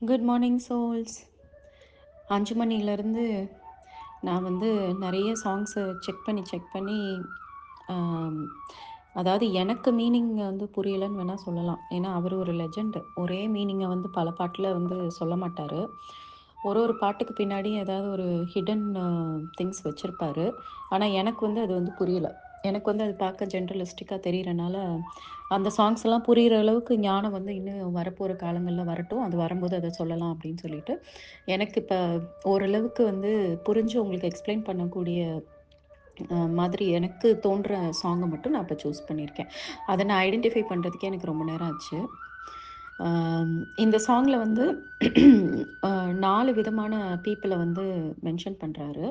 Good morning souls. 5 மணிலேருந்து நான் வந்து நிறைய சாங்ஸை செக் பண்ணி ஆம், அதாவது எனக்கு மீனிங் வந்து புரியலைன்னு வேணால் சொல்லலாம். ஏன்னா அவர் ஒரு லெஜெண்ட். ஒரே மீனிங்கை வந்து பல பாட்டில் வந்து சொல்ல மாட்டார். ஒரு ஒரு பாட்டுக்கு பின்னாடி ஏதாவது ஒரு ஹிடன் திங்ஸ் வச்சுருப்பாரு. ஆனால் எனக்கு வந்து அது வந்து புரியல. எனக்கு வந்து அது பார்க்க ஜென்ரலிஸ்டிக்காக தெரியறனால அந்த சாங்ஸ் எல்லாம் புரிகிற அளவுக்கு ஞானம் வந்து இன்னும் வரப்போகிற காலங்களில் வரட்டும், அது வரும்போது அதை சொல்லலாம் அப்படின்னு சொல்லிட்டு எனக்கு இப்போ ஓரளவுக்கு வந்து புரிஞ்சு உங்களுக்கு எக்ஸ்பிளைன் பண்ணக்கூடிய மாதிரி எனக்கு தோன்ற சாங்கை மட்டும் நான் இப்போ சூஸ் பண்ணியிருக்கேன். அதை நான் ஐடென்டிஃபை பண்ணுறதுக்கே எனக்கு ரொம்ப நேரம் ஆச்சு. இந்த சாங்கில் வந்து 4 விதமான பீப்புளை வந்து மென்ஷன் பண்ணுறாரு.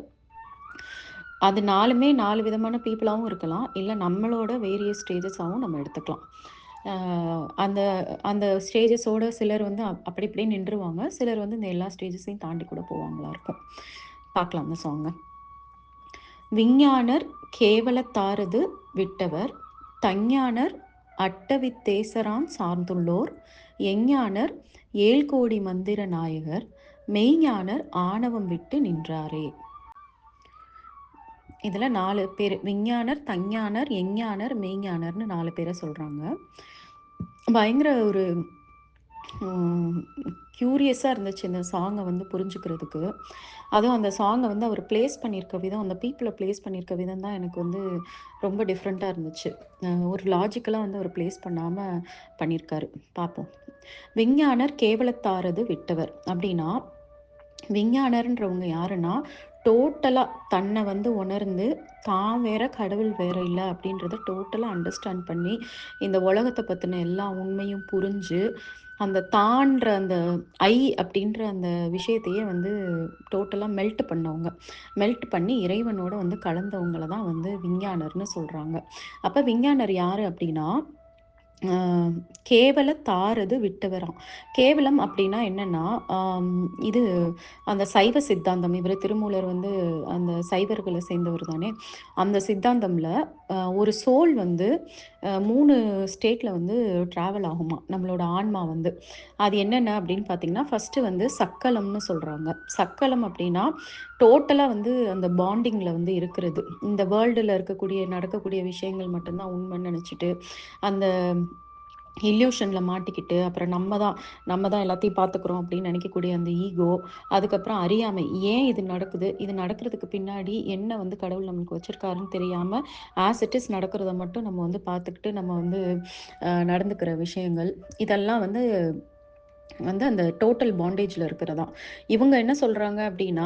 அது 4மே 4 விதமான பீப்புளாகவும் இருக்கலாம், இல்லை நம்மளோட வேரியஸ் ஸ்டேஜஸாகவும் நம்ம எடுத்துக்கலாம். அந்த அந்த ஸ்டேஜஸோட சிலர் வந்து அப்படி இப்படியே நின்றுவாங்க, சிலர் வந்து இந்த எல்லா ஸ்டேஜஸையும் தாண்டி கூட போவாங்களா இருக்கும். பார்க்கலாம் அந்த சாங்கை. விஞ்ஞானர் கேவலத்தாரது விட்டவர், தஞ்ஞானர் அட்டவித்தேசரான் சார்ந்துள்ளோர், எஞ்ஞானர் ஏழ்கோடி மந்திர நாயகர், மெய்ஞானர் ஆணவம் விட்டு நின்றாரே. இதில் 4 பேர், விஞ்ஞானர், தஞ்ஞானர், எஞ்ஞானர், மெய்ஞானர்னு 4 பேரை சொல்கிறாங்க. பயங்கர ஒரு க்யூரியஸாக இருந்துச்சு இந்த சாங்கை வந்து புரிஞ்சுக்கிறதுக்கு. அதுவும் அந்த சாங்கை வந்து அவர் ப்ளேஸ் பண்ணியிருக்க விதம், அந்த பீப்புளை ப்ளேஸ் பண்ணியிருக்க விதம் தான் எனக்கு வந்து ரொம்ப டிஃப்ரெண்ட்டாக இருந்துச்சு. ஒரு லாஜிக்கலாக வந்து அவர் ப்ளேஸ் பண்ணாமல் பண்ணியிருக்காரு. பார்ப்போம். விஞ்ஞானர் கேவலத்தாரது விட்டவர் அப்படின்னா, விஞ்ஞானர்ன்றவங்க யாருன்னா, டோட்டலாக தன்னை வந்து உணர்ந்து தான் வேற கடவுள் வேற இல்லை அப்படின்றத டோட்டலாக அண்டர்ஸ்டாண்ட் பண்ணி இந்த உலகத்தை பற்றின எல்லா உண்மையும் புரிஞ்சு அந்த தான்ற அந்த ஐ அப்படின்ற அந்த விஷயத்தையே வந்து டோட்டலாக மெல்ட் பண்ணி இறைவனோட வந்து கலந்தவங்கள தான் வந்து விஞ்ஞானர்னு சொல்கிறாங்க. அப்போ விஞ்ஞானர் யார் அப்படின்னா, கேவல தாரது விட்டவராம். கேவலம் அப்படின்னா என்னன்னா, இது அந்த சைவ சித்தாந்தம். இவர் திருமூலர் வந்து அந்த சைவர்களை சேர்ந்தவர் தானே. அந்த சித்தாந்தம்ல ஒரு சோல் வந்து 3 ஸ்டேட்ல வந்து ட்ராவல் ஆகுமா நம்மளோட ஆன்மா வந்து. அது என்னென்ன அப்படின்னு பார்த்தீங்கன்னா, ஃபஸ்ட்டு வந்து சக்கலம்னு சொல்கிறாங்க. சக்கலம் அப்படின்னா டோட்டலாக வந்து அந்த பாண்டிங்கில் வந்து இருக்கிறது. இந்த வேர்ல்டில் நடக்கக்கூடிய விஷயங்கள் மட்டும்தான் உண்மைன்னு நினச்சிட்டு அந்த இல்யூஷனில் மாட்டிக்கிட்டு, அப்புறம் நம்ம தான் எல்லாத்தையும் பார்த்துக்குறோம் அப்படின்னு நினைக்கக்கூடிய அந்த ஈகோ, அதுக்கப்புறம் அறியாமை. ஏன் இது நடக்குது? இது நடக்கிறதுக்கு பின்னாடி என்ன வந்து கடவுள் நம்மளுக்கு வச்சிருக்காருன்னு தெரியாமல் ஆஸ் இட் இஸ் நடக்கிறத மட்டும் நம்ம வந்து பார்த்துக்கிட்டு நம்ம வந்து நடந்துக்கிற விஷயங்கள். இதெல்லாம் வந்து வந்து அந்த டோட்டல் பாண்டேஜில் இருக்கிறதா. இவங்க என்ன சொல்கிறாங்க அப்படின்னா,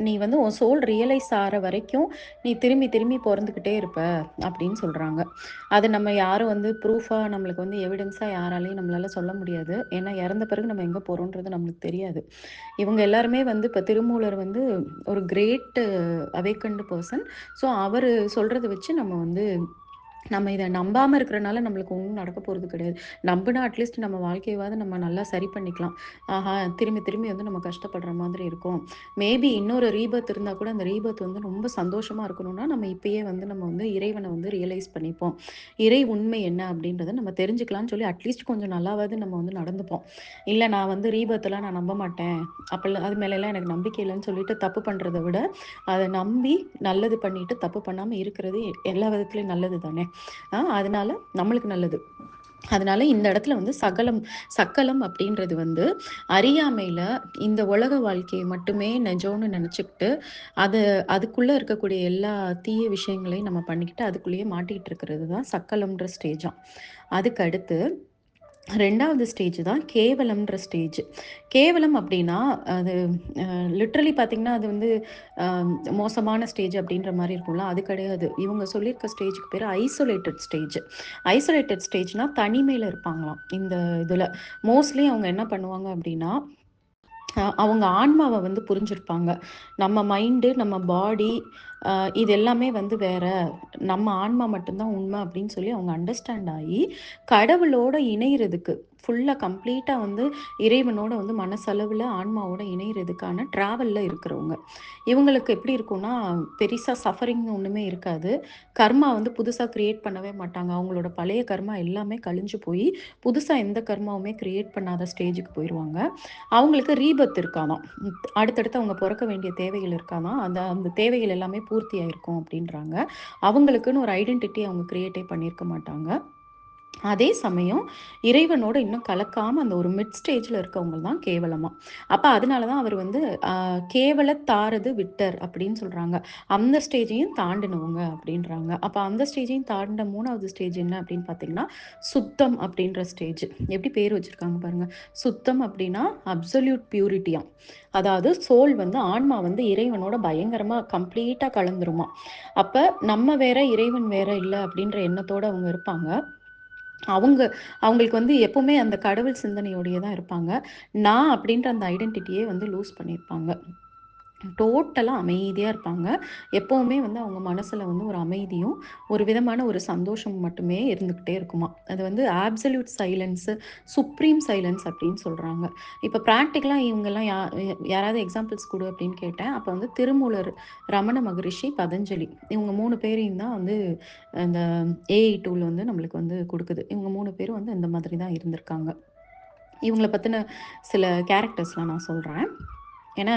நீ வந்து உன் சோல் ரியலைஸ் ஆகிற வரைக்கும் நீ திரும்பி திரும்பி பிறந்துக்கிட்டே இருப்ப அப்படின்னு சொல்கிறாங்க. அது நம்ம யாரும் வந்து ப்ரூஃபாக நம்மளுக்கு வந்து எவிடன்ஸாக யாராலையும் நம்மளால சொல்ல முடியாது. ஏன்னா இறந்த பிறகு நம்ம எங்கே போகிறோன்றது நம்மளுக்கு தெரியாது. இவங்க எல்லாருமே வந்து இப்போ திருமூலர் வந்து ஒரு கிரேட் அவேக்கன்டு பர்சன். ஸோ அவர் சொல்கிறத வச்சு நம்ம இதை நம்பாமல் இருக்கிறனால நம்மளுக்கு ஒன்றும் நடக்க போகிறது கிடையாது. நம்பினா அட்லீஸ்ட் நம்ம வாழ்க்கையவாவது நம்ம நல்லா சரி பண்ணிக்கலாம். ஆஹா, திரும்பி திரும்பி வந்து நம்ம கஷ்டப்படுற மாதிரி இருக்கும். மேபி இன்னொரு ரீபர்த் இருந்தால் கூட அந்த ரீபர்த் வந்து ரொம்ப சந்தோஷமாக இருக்கணும்னா நம்ம இப்பயே வந்து நம்ம வந்து இறைவனை வந்து ரியலைஸ் பண்ணிப்போம். இறை உண்மை என்ன அப்படின்றத நம்ம தெரிஞ்சுக்கலாம்னு சொல்லி அட்லீஸ்ட் கொஞ்சம் நல்லாவது நம்ம வந்து நடந்துப்போம். இல்லை நான் வந்து ரீபர்த்தெல்லாம் நான் நம்ப மாட்டேன், அப்போல்லாம் அது மேலெல்லாம் எனக்கு நம்பிக்கை இல்லைன்னு சொல்லிட்டு தப்பு பண்ணுறத விட அதை நம்பி நல்லது பண்ணிட்டு தப்பு பண்ணாமல் இருக்கிறது எல்லா விதத்துலையும் நல்லது தானே. அதனால நம்மளுக்கு நல்லது. அதனால இந்த இடத்துல வந்து சக்கலம் அப்படின்றது வந்து அறியாமையில இந்த உலக வாழ்க்கையை மட்டுமே நெஜம்னு நினச்சிக்கிட்டு அதுக்குள்ளே இருக்கக்கூடிய எல்லா தீய விஷயங்களையும் நம்ம பண்ணிக்கிட்டு அதுக்குள்ளேயே மாட்டிக்கிட்டு இருக்கிறது தான் சக்கலம்ன்ற ஸ்டேஜாம். அதுக்கு அடுத்து 2வது ஸ்டேஜ் தான் கேவலம்ன்ற ஸ்டேஜ். கேவலம் அப்படின்னா அது லிட்ரலி பார்த்தீங்கன்னா அது வந்து மோசமான ஸ்டேஜ் அப்படின்ற மாதிரி இருக்கும்ல, அது கிடையாது. இவங்க சொல்லியிருக்க ஸ்டேஜுக்கு பேர் ஐசோலேட்டட் ஸ்டேஜ். ஐசோலேட்டட் ஸ்டேஜ்னால் தனிமையில் இருப்பாங்களாம். இந்த இதில் மோஸ்ட்லி அவங்க என்ன பண்ணுவாங்க அப்படின்னா, அவங்க ஆன்மாவை வந்து புரிஞ்சிருப்பாங்க. நம்ம மைண்டு, நம்ம பாடி இது எல்லாமே வந்து வேற. நம்ம ஆன்மா மட்டும்தான் உண்மை அப்படின்னு சொல்லி அவங்க அண்டர்ஸ்டாண்ட் ஆகி கடவுளோட இணையிறதுக்கு ஃபுல்லா கம்ப்ளீட்டா வந்து இறைவனோட வந்து மனசளவுல, ஆன்மாவோட இணையறதுக்கான ட்ராவல்ல இருக்கிறவங்க. இவங்களுக்கு எப்படி இருக்கும்னா, பெரிசா சஃபரிங்ன்னு ஒண்ணுமே இருக்காது. கர்மா வந்து புதுசா கிரியேட் பண்ணவே மாட்டாங்க. அவங்களோட பழைய கர்மா எல்லாமே கழிஞ்சு போயி, புதுசா எந்த கர்மாவுமே கிரியேட் பண்ணாத ஸ்டேஜுக்கு போயிருவாங்க. அவங்களுக்கு ரீபர்த் இருக்காதாம். அடுத்தடுத்து அவங்க பொறக்க வேண்டிய தேவைகள் இருக்காதாம். அந்த அந்த தேவைகள் எல்லாமே பூர்த்தி ஆயிருக்கும் அப்படின்றாங்க. அவங்களுக்குன்னு ஒரு ஐடென்டிட்டி அவங்க கிரியேட்டே பண்ணியிருக்க மாட்டாங்க. அதே சமயம் இறைவனோட இன்னும் கலக்காம அந்த ஒரு மிட் ஸ்டேஜ்ல இருக்கவங்க தான் கேவலமா. அப்ப அதனால தான் அவர் வந்து அ கேவலத்தாரது விட்டர் அப்படின்னு சொல்றாங்க. அந்த ஸ்டேஜையும் தாண்டினவங்க அப்படின்றாங்க. அப்ப அந்த ஸ்டேஜையும் தாண்டின 3வது ஸ்டேஜ் என்ன அப்படின்னு பார்த்தீங்கன்னா, சுத்தம் அப்படின்ற ஸ்டேஜ். எப்படி பேர் வச்சிருக்காங்க பாருங்க. சுத்தம் அப்படின்னா அப்சல்யூட் பியூரிட்டியாம். அதாவது சோல் வந்து ஆன்மா வந்து இறைவனோட பயங்கரமா கம்ப்ளீட்டா கலந்துருமாம். அப்ப நம்ம வேற, இறைவன் வேற இல்ல அப்படின்ற எண்ணத்தோட அவங்க இருப்பாங்க. அவங்க அவங்களுக்கு வந்து எப்பவுமே அந்த கடவுள் சிந்தனையோடயே தான் இருப்பாங்க. நான் அப்படின்ற அந்த ஐடென்டிட்டியே வந்து லூஸ் பண்ணியிருப்பாங்க. டோட்டலா அமைதியா இருப்பாங்க. எப்பவுமே வந்து அவங்க மனசுல வந்து ஒரு அமைதியும், ஒரு விதமான ஒரு சந்தோஷமும் மட்டுமே இருந்துகிட்டே இருக்குமாம். அது வந்து ஆப்சல்யூட் சைலன்ஸ், சுப்ரீம் சைலன்ஸ் அப்படின்னு சொல்றாங்க. இப்ப பிராக்டிகலா இவங்கலாம் யாராவது எக்ஸாம்பிள்ஸ் குடு அப்படின்னு கேட்டேன். அப்ப வந்து திருமூலர், ரமண மகரிஷி, பதஞ்சலி இவங்க 3 பேரையும் தான் வந்து அந்த ஏஐ டூல் வந்து நம்மளுக்கு வந்து குடுக்குது. இவங்க 3 பேரும் வந்து இந்த மாதிரி தான் இருந்திருக்காங்க. இவங்கள பத்தின சில கேரக்டர்ஸ்லாம் நான் சொல்றேன். ஏன்னா,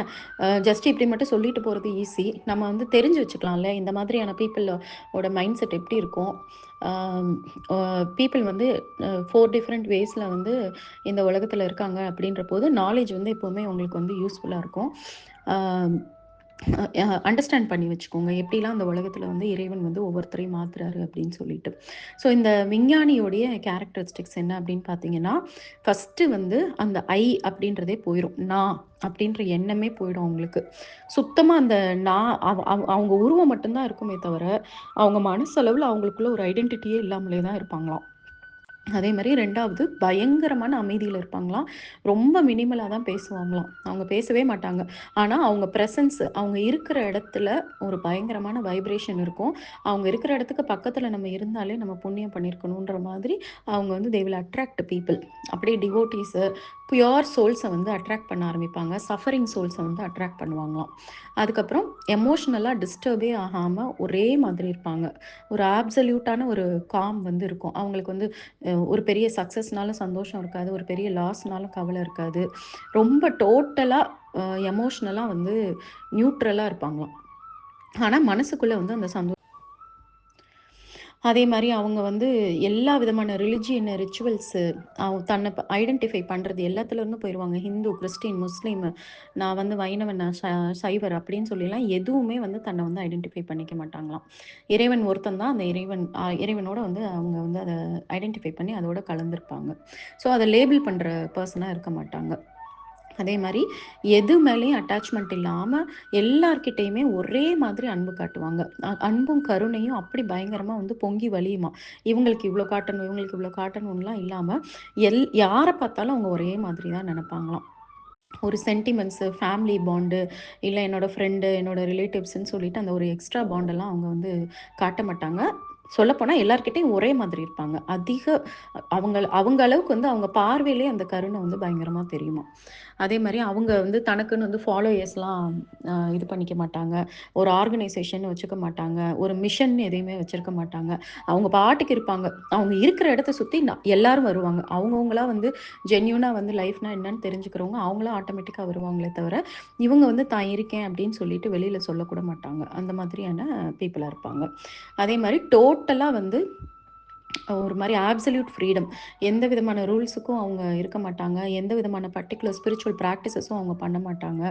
ஜஸ்ட் இப்படி மட்டும் சொல்லிட்டு போறது ஈஸி. நம்ம வந்து தெரிஞ்சு வச்சுக்கலாம்ல. இந்த மாதிரியான பீப்பிள் ஓட மைண்ட் செட் எப்படி இருக்கும். ஆம், அ பீப்பிள் வந்து 4 டிஃபரண்ட் வேஸ்ல வந்து இந்த உலகத்துல இருக்காங்க அப்படின்ற போது, நாலேட்ஜ் வந்து எப்பவுமே உங்களுக்கு வந்து யூஸ்ஃபுல்லா இருக்கும். ஆ அண்டர்ஸ்டாண்ட் பண்ணி வச்சுக்கோங்க. எப்படிலாம் அந்த உலகத்துல வந்து இறைவன் வந்து ஒவ்வொருத்தரையும் மாத்துறாரு அப்படின்னு சொல்லிட்டு. ஸோ இந்த விஞ்ஞானியோடைய கேரக்டரிஸ்டிக்ஸ் என்ன அப்படின்னு பார்த்தீங்கன்னா, ஃபர்ஸ்ட்டு வந்து அந்த அப்படின்றதே போயிரும். நான் அப்படின்ற எண்ணமே போயிடும் அவங்களுக்கு. சுத்தமா அந்த நான் அவங்க உருவம் மட்டும் தான் இருக்குமே தவிர, அவங்க மனசளவுல அவங்களுக்குள்ள ஒரு ஐடென்டிட்டியே இல்லாமலே தான் இருப்பாங்களாம். அதே மாரி 2வது பயங்கரமான அமைதியில இருப்பாங்களாம். ரொம்ப மினிமலா தான் பேசுவாங்களாம். அவங்க பேசவே மாட்டாங்க. ஆனா, அவங்க பிரசன்ஸ் அவங்க இருக்கிற இடத்துல ஒரு பயங்கரமான வைப்ரேஷன் இருக்கும். அவங்க இருக்கிற இடத்துக்கு பக்கத்துல நம்ம இருந்தாலே நம்ம புண்ணியம் பண்ணியிருக்கணுன்ற மாதிரி அவங்க வந்து தே வில் அட்ராக்ட் பீப்பிள். அப்படியே டிவோட்டீஸு, பியூர் சோல்ஸ வந்து அட்ராக்ட் பண்ண ஆரம்பிப்பாங்க. சஃபரிங் சோல்ஸ வந்து அட்ராக்ட் பண்ணுவாங்களாம். அதுக்கப்புறம் எமோஷனலா டிஸ்டர்பே ஆகாம ஒரே மாதிரி இருப்பாங்க. ஒரு ஆப்சல்யூட்டான ஒரு காம் வந்து இருக்கும். அவங்களுக்கு வந்து ஒரு பெரிய சக்ஸஸ்னாலும் சந்தோஷம் இருக்காது. ஒரு பெரிய லாஸ்னாலும் கவலை இருக்காது. ரொம்ப டோட்டலா எமோஷனலா வந்து நியூட்ரலா இருப்பாங்களாம். ஆனா மனசுக்குள்ள வந்து அந்த அதே மாரி அவங்க வந்து எல்லா விதமான ரிலிஜியன் ரிச்சுவல்ஸு தன்னை ஐடென்டிஃபை பண்றது எல்லாத்துல இருந்தும் போயிருவாங்க. ஹிந்து, கிறிஸ்டின், முஸ்லீமு, நான் வந்து வைணவன், நான் சைவர் அப்படின்னு சொல்லிலாம் எதுவுமே வந்து தன்னை வந்து ஐடென்டிஃபை பண்ணிக்க மாட்டாங்களாம். இறைவன் ஒருத்தன் தான். அந்த இறைவனோட வந்து அவங்க வந்து அத ஐடென்டிஃபை பண்ணி அதோட கலந்திருப்பாங்க. ஸோ அத லேபிள் பண்ற பெர்சனா இருக்க மாட்டாங்க. அதே மாரி எது மேலயும் அட்டாச்மெண்ட் இல்லாம எல்லார்கிட்டயுமே ஒரே மாதிரி அன்பு காட்டுவாங்க. அன்பும், கருணையும் அப்படி பயங்கரமா வந்து பொங்கி வழியுமா. இவங்களுக்கு இவ்ளோ காட்டணும், இவங்களுக்கு இவ்ளோ காட்டணும்லாம் இல்லாம, யார பார்த்தாலும் அவங்க ஒரே மாதிரி தான் நெனப்பாங்களாம். ஒரு சென்டிமெண்ட்ஸு, ஃபேமிலி பாண்டு, இல்ல என்னோட ஃப்ரெண்டு, என்னோட ரிலேட்டிவ்ஸ்ன்னு சொல்லிட்டு அந்த ஒரு எக்ஸ்ட்ரா பாண்டெல்லாம் அவங்க வந்து காட்ட மாட்டாங்க. சொல்லப்போனா எல்லார்கிட்டயும் ஒரே மாதிரி இருப்பாங்க. அவங்க அவங்க அளவுக்கு வந்து அவங்க பார்வையிலே அந்த கருணை வந்து பயங்கரமா தெரியுமாம். அதே மாரி அவங்க வந்து தனக்குன்னு வந்து ஃபாலோயர்ஸ்லாம் இது பண்ணிக்க மாட்டாங்க. ஒரு ஆர்கனைசேஷன் வச்சுக்க மாட்டாங்க. ஒரு மிஷன் எதையுமே வச்சிருக்க மாட்டாங்க. அவங்க பாட்டுக்கு இருப்பாங்க. அவங்க இருக்கிற இடத்த சுத்தி எல்லாரும் வருவாங்க. அவங்கவங்களா வந்து ஜென்யூனா வந்து லைஃப்னா என்னன்னு தெரிஞ்சுக்கிறவங்க, அவங்களா ஆட்டோமேட்டிக்கா வருவாங்களே தவிர, இவங்க வந்து தான் இருக்கேன் அப்படின்னு சொல்லிட்டு வெளியில சொல்லக்கூட மாட்டாங்க. அந்த மாதிரியான பீப்பிளா இருப்பாங்க. அதே மாரி டோட்டலா வந்து ஒரு மாரி ஆப்சல்யூட் ஃப்ரீடம். எந்த விதமான ரூல்ஸுக்கும் அவங்க இருக்க மாட்டாங்க. எந்த விதமான பர்ட்டிகுலர் ஸ்பிரிச்சுவல் பிராக்டிஸஸும் அவங்க பண்ண மாட்டாங்க.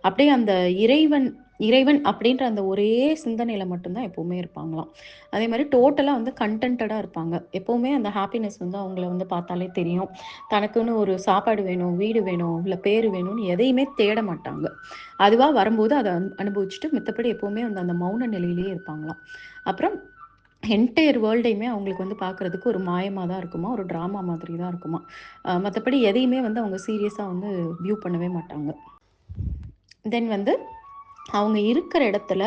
அப்படியே அந்த இறைவன் இறைவன் அப்படின்ற அந்த ஒரே சிந்தனையில மட்டும் தான் எப்பவுமே இருப்பாங்களாம். அதே மாரி டோட்டலா வந்து கன்டென்டடா இருப்பாங்க. எப்பவுமே அந்த ஹாப்பினஸ் வந்து அவங்கள வந்து பார்த்தாலே தெரியும். தனக்குன்னு ஒரு சாப்பாடு வேணும், வீடு வேணும், இல்ல பேரு வேணும்னு எதையுமே தேட மாட்டாங்க. அதுவா வரும்போது அத அனுபவிச்சுட்டு மித்தபடி எப்பவுமே வந்து அந்த மௌன நிலையிலேயே இருப்பாங்களாம். அப்புறம் என்டையர் வேர்ல்டையுமே அவங்களுக்கு வந்து பார்க்குறதுக்கு ஒரு மாயமா தான் இருக்குமா, ஒரு ட்ராமா மாதிரி தான் இருக்குமா. மத்தபடி எதையுமே வந்து அவங்க சீரியஸா வந்து வியூ பண்ணவே மாட்டாங்க. தென் வந்து அவங்க இருக்கிற இடத்துல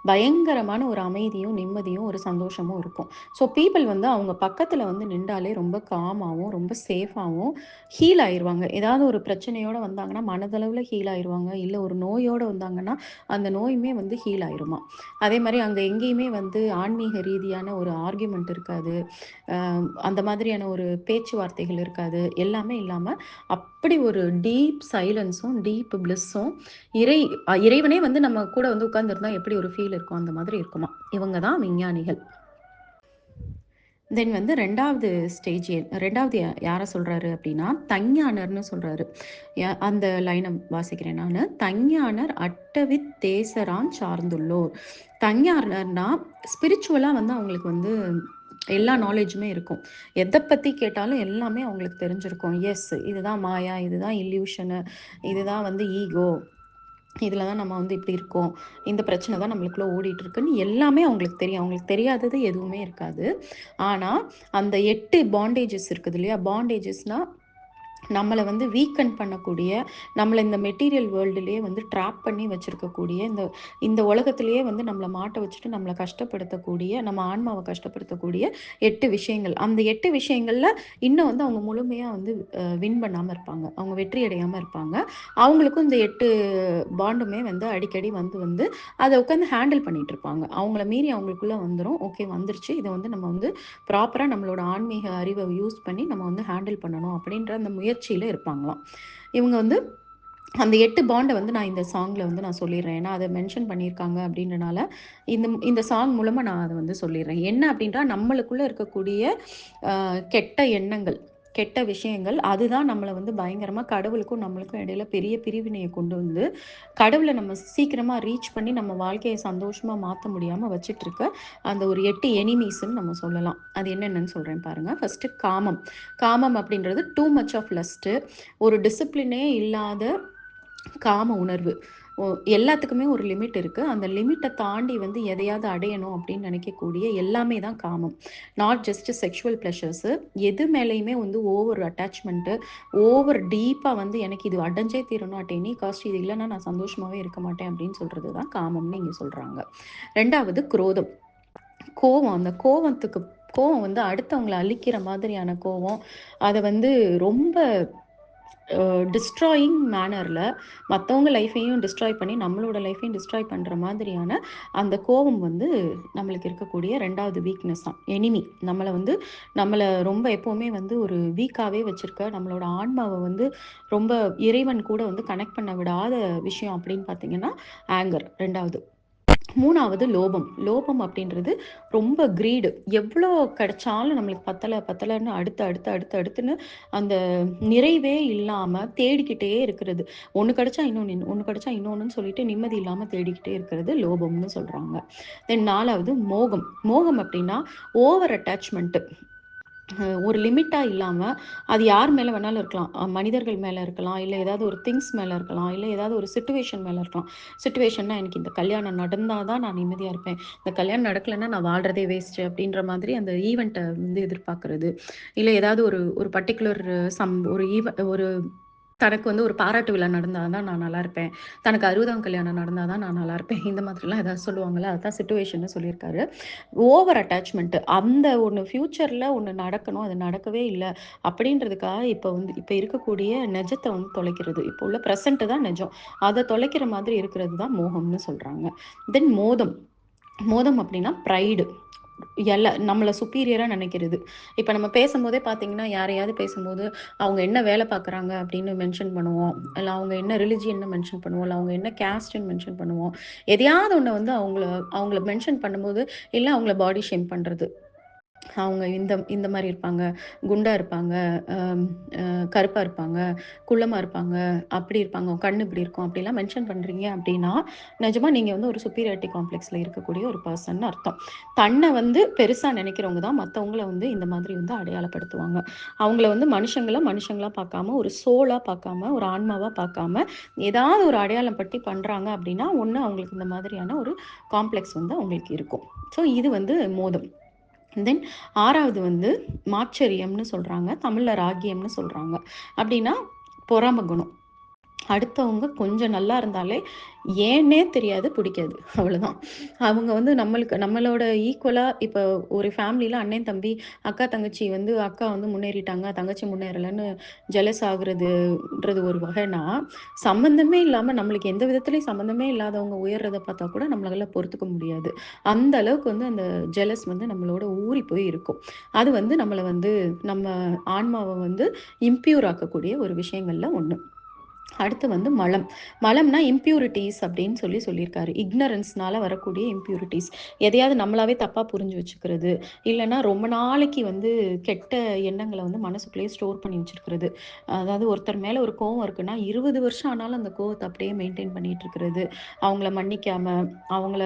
பயங்கரமான ஒரு அமைதியும், நிம்மதியும், ஒரு சந்தோஷமும் இருக்கும். ஸோ பீப்பிள் வந்து அவங்க பக்கத்துல வந்து நின்டாலே ரொம்ப காமாவும், ரொம்ப சேஃபாவும் ஹீல் ஆயிருவாங்க. ஏதாவது ஒரு பிரச்சனையோட வந்தாங்கன்னா, மனதளவுல ஹீல் ஆயிருவாங்க. இல்ல ஒரு நோயோட வந்தாங்கன்னா, அந்த நோயுமே வந்து ஹீல் ஆயிருமாம். அதேமாரி அங்க எங்கேயுமே வந்து ஆன்மீக ரீதியான ஒரு ஆர்கியுமென்ட் இருக்காது. அந்த மாதிரியான ஒரு பேச்சுவார்த்தைகள் இருக்காது. எல்லாமே இல்லாம, அப்படி ஒரு டீப் சைலன்ஸும், டீப் பிளிஸ்ஸும் இறை இறைவனே வந்து நம்ம கூட வந்து உட்கார்ந்திருந்தா எப்படி ஒரு ஃபீல் இருக்கும், அந்த மாதிரி இருக்குமாம். இவங்க தான் விஞ்ஞானிகள். தென் வந்து 2வது ஸ்டேஜ் 2வது யார சொல்றாரு அப்படின்னா, தஞ்ஞானர்ன்னு சொல்றாரு. அந்த லைன வாசிக்கிறேன் நானு. "தஞ்ஞானர் அட்டவித் தேசராஞ் சார்ந்துள்ளோர்." தஞ்ஞானர்னா ஸ்பிரிச்சுவலா வந்து அவங்களுக்கு வந்து எல்லா நாலேட்ஜுமே இருக்கும். எத பத்தி கேட்டாலும் எல்லாமே அவங்களுக்கு தெரிஞ்சிருக்கும். எஸ், இதுதான் மாயா, இதுதான் இல்யூஷனு, இதுதான் வந்து ஈகோ. இதில தான் நம்ம வந்து இப்படி இருக்கோம். இந்த பிரச்சனை தான் நம்மளுக்குள்ள ஓடிட்டுருக்குன்னு எல்லாமே அவங்களுக்கு தெரியும். அவங்களுக்கு தெரியாதது எதுவுமே இருக்காது. ஆனா, அந்த 8 பாண்டேஜஸ் இருக்குது இல்லையா? பாண்டேஜஸ்னா நம்மள வந்து வீக்கன் பண்ணக்கூடிய, நம்மள இந்த மெட்டீரியல் வேர்ல்டுலயே வந்து ட்ராப் பண்ணி வச்சிருக்கக்கூடிய, இந்த இந்த உலகத்திலேயே வந்து நம்மள மாட்ட வச்சுட்டு நம்மள கஷ்டப்படுத்தக்கூடிய, நம்ம ஆன்மாவ கஷ்டப்படுத்தக்கூடிய 8 விஷயங்கள். அந்த 8 விஷயங்கள்ல இன்னும் வந்து அவங்க முழுமையா வந்து வின் பண்ணாம இருப்பாங்க. அவங்க வெற்றி அடையாம இருப்பாங்க. அவங்களுக்கும் இந்த 8 பாண்டுமே வந்து அடிக்கடி வந்து வந்து அத உட்காந்து ஹேண்டில் பண்ணிட்டு இருப்பாங்க. அவங்கள மீறி அவங்களுக்குள்ள வந்துரும். ஓகே வந்துருச்சு. இத வந்து நம்ம வந்து ப்ராப்பரா நம்மளோட ஆன்மீக அறிவ யூஸ் பண்ணி நம்ம வந்து ஹேண்டில் பண்ணணும் அப்படின்ற அந்த முயற்சியில இருப்பாங்களாம். இவங்க வந்து அந்த 8 பாண்ட வந்து நான் இந்த சாங்ல வந்து நான் சொல்லிர்றேன். ஏன்னா, அத மென்ஷன் பண்ணியிருக்காங்க அப்படின்றனால, இந்த சாங் மூலமா நான் அத வந்து சொல்லிர்றேன். என்ன அப்படின்றா, நம்மளுக்குள்ள இருக்கக்கூடிய கெட்ட எண்ணங்கள், கெட்ட விஷயங்கள், அதுதான் நம்மள வந்து பயங்கரமா கடவுளுக்கும் நம்மளுக்கும் இடையில பெரிய பிரிவினைய கொண்டு வந்து, கடவுள நம்ம சீக்கிரமா ரீச் பண்ணி நம்ம வாழ்க்கைய சந்தோஷமா மாத்த முடியாம வச்சுட்டுருக்க, அந்த ஒரு 8 எனிமீஸ்ன்னு நம்ம சொல்லலாம். அது என்னென்னன்னு சொல்றேன் பாருங்க. ஃபர்ஸ்ட்டு காமம். காமம் அப்படின்றது டூ மச் ஆஃப் லஸ்ட்டு. ஒரு டிசிப்ளினே இல்லாத காம உணர்வு. எல்லாத்துக்குமே ஒரு லிமிட் இருக்கு. அந்த லிமிட்ட தாண்டி வந்து எதையாவது அடையணும் அப்படின்னு நினைக்கக்கூடிய எல்லாமே தான் காமம். Not just sexual pleasures. எது மேலயுமே வந்து ஓவர் அட்டாச்மெண்ட்டு, ஓவர் டீப்பா வந்து எனக்கு இது அடைஞ்சே தீரணும் அட் எனி காஸ்ட். இது இல்லன்னா நான் சந்தோஷமாவே இருக்க மாட்டேன் அப்படின்னு சொல்றது தான் காமம்னு இங்க சொல்றாங்க. 2வது குரோதம். கோவம். அந்த கோவம் வந்து அடுத்தவங்கள அழிக்கிற மாதிரியான கோவம். அத வந்து ரொம்ப டிஸ்ட்ராயிங் மேனர்ல மத்தவங்க லைஃப்பையும் டிஸ்ட்ராய் பண்ணி, நம்மளோட லைஃப்பையும் டிஸ்ட்ராய் பண்ற மாதிரியான அந்த கோவம் வந்து நம்மளுக்கு இருக்கக்கூடிய 2வது வீக்னஸாம். எனிமி. நம்மள ரொம்ப எப்பவுமே வந்து ஒரு வீக்காவே வச்சிருக்க, நம்மளோட ஆன்மாவ வந்து ரொம்ப இறைவன் கூட வந்து கனெக்ட் பண்ண விடாத விஷயம் அப்படின்னு பார்த்தீங்கன்னா, ஆங்கர் 2வது. 3வது லோபம். லோபம் அப்படின்றது ரொம்ப கிரீடு. எவ்வளோ கிடைச்சாலும் நம்மளுக்கு பத்தல, பத்தலன்னு அடுத்துன்னு அந்த நிறைவே இல்லாம தேடிக்கிட்டே இருக்கிறது. ஒண்ணு கிடைச்சா இன்னொன்னு, ஒண்ணு கிடைச்சா இன்னொன்னுன்னு சொல்லிட்டு நிம்மதி இல்லாம தேடிக்கிட்டே இருக்கிறது லோபம்னு சொல்றாங்க. தென் 4வது மோகம். மோகம் அப்படின்னா ஓவர் அட்டாச்மென்ட். ஒரு லிமிட்டா இல்லாம, அது யார் மேல வேணாலும் இருக்கலாம். மனிதர்கள் மேல இருக்கலாம், இல்ல ஏதாவது ஒரு திங்ஸ் மேல இருக்கலாம், இல்ல ஏதாவது ஒரு சிச்சுவேஷன் மேல இருக்கலாம். சிச்சுவேஷன்னா எனக்கு இந்த கல்யாணம் நடந்தா தான் நான் நிம்மதியா இருப்பேன். இந்த கல்யாணம் நடக்கலன்னா நான் வாழ்றதே வேஸ்ட்டு அப்படின்ற மாதிரி அந்த ஈவென்ட்ட வந்து எதிர்பார்க்கிறது. இல்ல ஏதாவது ஒரு ஒரு பர்ட்டிகுலர் ஒரு ஒரு தனக்கு வந்து ஒரு பாராட்டு விழா நடந்தா தான் நான் நல்லாருப்பேன். தனக்கு 60ஆம் கல்யாணம் நடந்தா தான் நான் நல்லாருப்பேன். இந்த மாதிரிலாம் ஏதாவது சொல்லுவாங்கல்ல, அதான் சிச்சுவேஷன்னு சொல்லியிருக்காரு. Over attachment. அந்த ஒண்ணு ஃபியூச்சர்ல ஒண்ணு நடக்கணும். அது நடக்கவே இல்ல. அப்படின்றதுக்காக இப்ப இருக்கக்கூடிய நெஜத்த வந்து தொலைக்கிறது. இப்போ உள்ள பிரசன்ட் தான் நெஜம். அத தொலைக்கிற மாதிரி இருக்கிறது தான் மோகம்னு சொல்றாங்க. தென் மோதம். மோதம் அப்படின்னா பிரைடு. நம்மள சுப்பீரியரா நினைக்கிறது. இப்ப நம்ம பேசும்போதே பார்த்தீங்கன்னா, யாரையாவது பேசும்போது, அவங்க என்ன வேலை பார்க்குறாங்க அப்படின்னு மென்ஷன் பண்ணுவோம். இல்ல அவங்க என்ன ரிலிஜியன்னு மென்ஷன் பண்ணுவோம். இல்ல அவங்க என்ன கேஸ்ட்டுன்னு மென்ஷன் பண்ணுவோம். எதையாவது ஒண்ண வந்து அவங்கள அவங்கள மென்ஷன் பண்ணும்போது, இல்ல அவங்கள பாடி ஷேம் பண்றது. அவங்க இந்த இந்த மாரி இருப்பாங்க, குண்டா இருப்பாங்க, அம் அ கருப்பா இருப்பாங்க, குள்ளமா இருப்பாங்க, அப்படி இருப்பாங்க, உன் கண்ணு இப்படி இருக்கும், அப்படிலாம் மென்ஷன் பண்றீங்க அப்படின்னா, நிஜமா நீங்க வந்து ஒரு சுப்பீரியாரிட்டி காம்ப்ளெக்ஸ்ல இருக்கக்கூடிய ஒரு பெர்சன்னு அர்த்தம். தன்ன வந்து பெருசா நினைக்கிறவங்க தான் மத்தவங்கள வந்து இந்த மாதிரி வந்து அடையாளப்படுத்துவாங்க. அவங்கள வந்து மனுஷங்களா பார்க்காம, ஒரு சோலா பார்க்காம, ஒரு ஆன்மாவா பார்க்காம, ஏதாவது ஒரு அடையாளம் படுத்தி பண்றாங்க அப்படின்னா, ஒண்ணு அவங்களுக்கு இந்த மாதிரியான ஒரு காம்ப்ளெக்ஸ் வந்து அவங்களுக்கு இருக்கும். ஸோ இது வந்து மோதம். தென் 6வது வந்து மாச்சரியம்னு சொல்றாங்க. தமிழ்ல ராக்கியம்னு சொல்றாங்க. அப்படின்னா பொறாம குணம். அடுத்தவங்க கொஞ்சம் நல்லா இருந்தாலே ஏன்னே தெரியாது, பிடிக்காது. அவ்வளோதான். அவங்க வந்து நம்மளோட ஈக்குவலா இப்ப ஒரு ஃபேமிலில அண்ணன், தம்பி, அக்கா, தங்கச்சி வந்து அக்கா வந்து முன்னேறிட்டாங்க, தங்கச்சி முன்னேறலன்னு ஜெலஸ் ஆகுறதுன்றது ஒரு வகைனா, சம்மந்தமே இல்லாம நம்மளுக்கு எந்த விதத்திலயும் சம்மந்தமே இல்லாதவங்க உயர்றத பார்த்தா கூட நம்மளால பொறுத்துக்க முடியாது. அந்த அளவுக்கு வந்து அந்த ஜெலஸ் வந்து நம்மளோட ஊறி போய் இருக்கும். அது வந்து நம்மள வந்து நம்ம ஆன்மாவ வந்து இம்ப்யூர் ஆக்கக்கூடிய ஒரு விஷயங்கள்ல ஒண்ணு. அடுத்து வந்து மலம். மலம்னா இம்ப்யூரிட்டீஸ் அப்படின்னு சொல்லியிருக்காரு. இக்னரன்ஸ்னால வரக்கூடிய இம்ப்யூரிட்டீஸ். எதையாவது நம்மளாவே தப்பா புரிஞ்சு வச்சுக்கிறது. இல்லன்னா ரொம்ப நாளைக்கு வந்து கெட்ட எண்ணங்கள வந்து மனசுக்குள்ளேயே ஸ்டோர் பண்ணி வச்சிருக்கிறது. அதாவது ஒருத்தர் மேல ஒரு கோவம் இருக்குன்னா, 20 வருஷம் ஆனாலும் அந்த கோவத்த அப்படியே மெயின்டெயின் பண்ணிட்டு இருக்கிறது. அவங்கள மன்னிக்காம, அவங்கள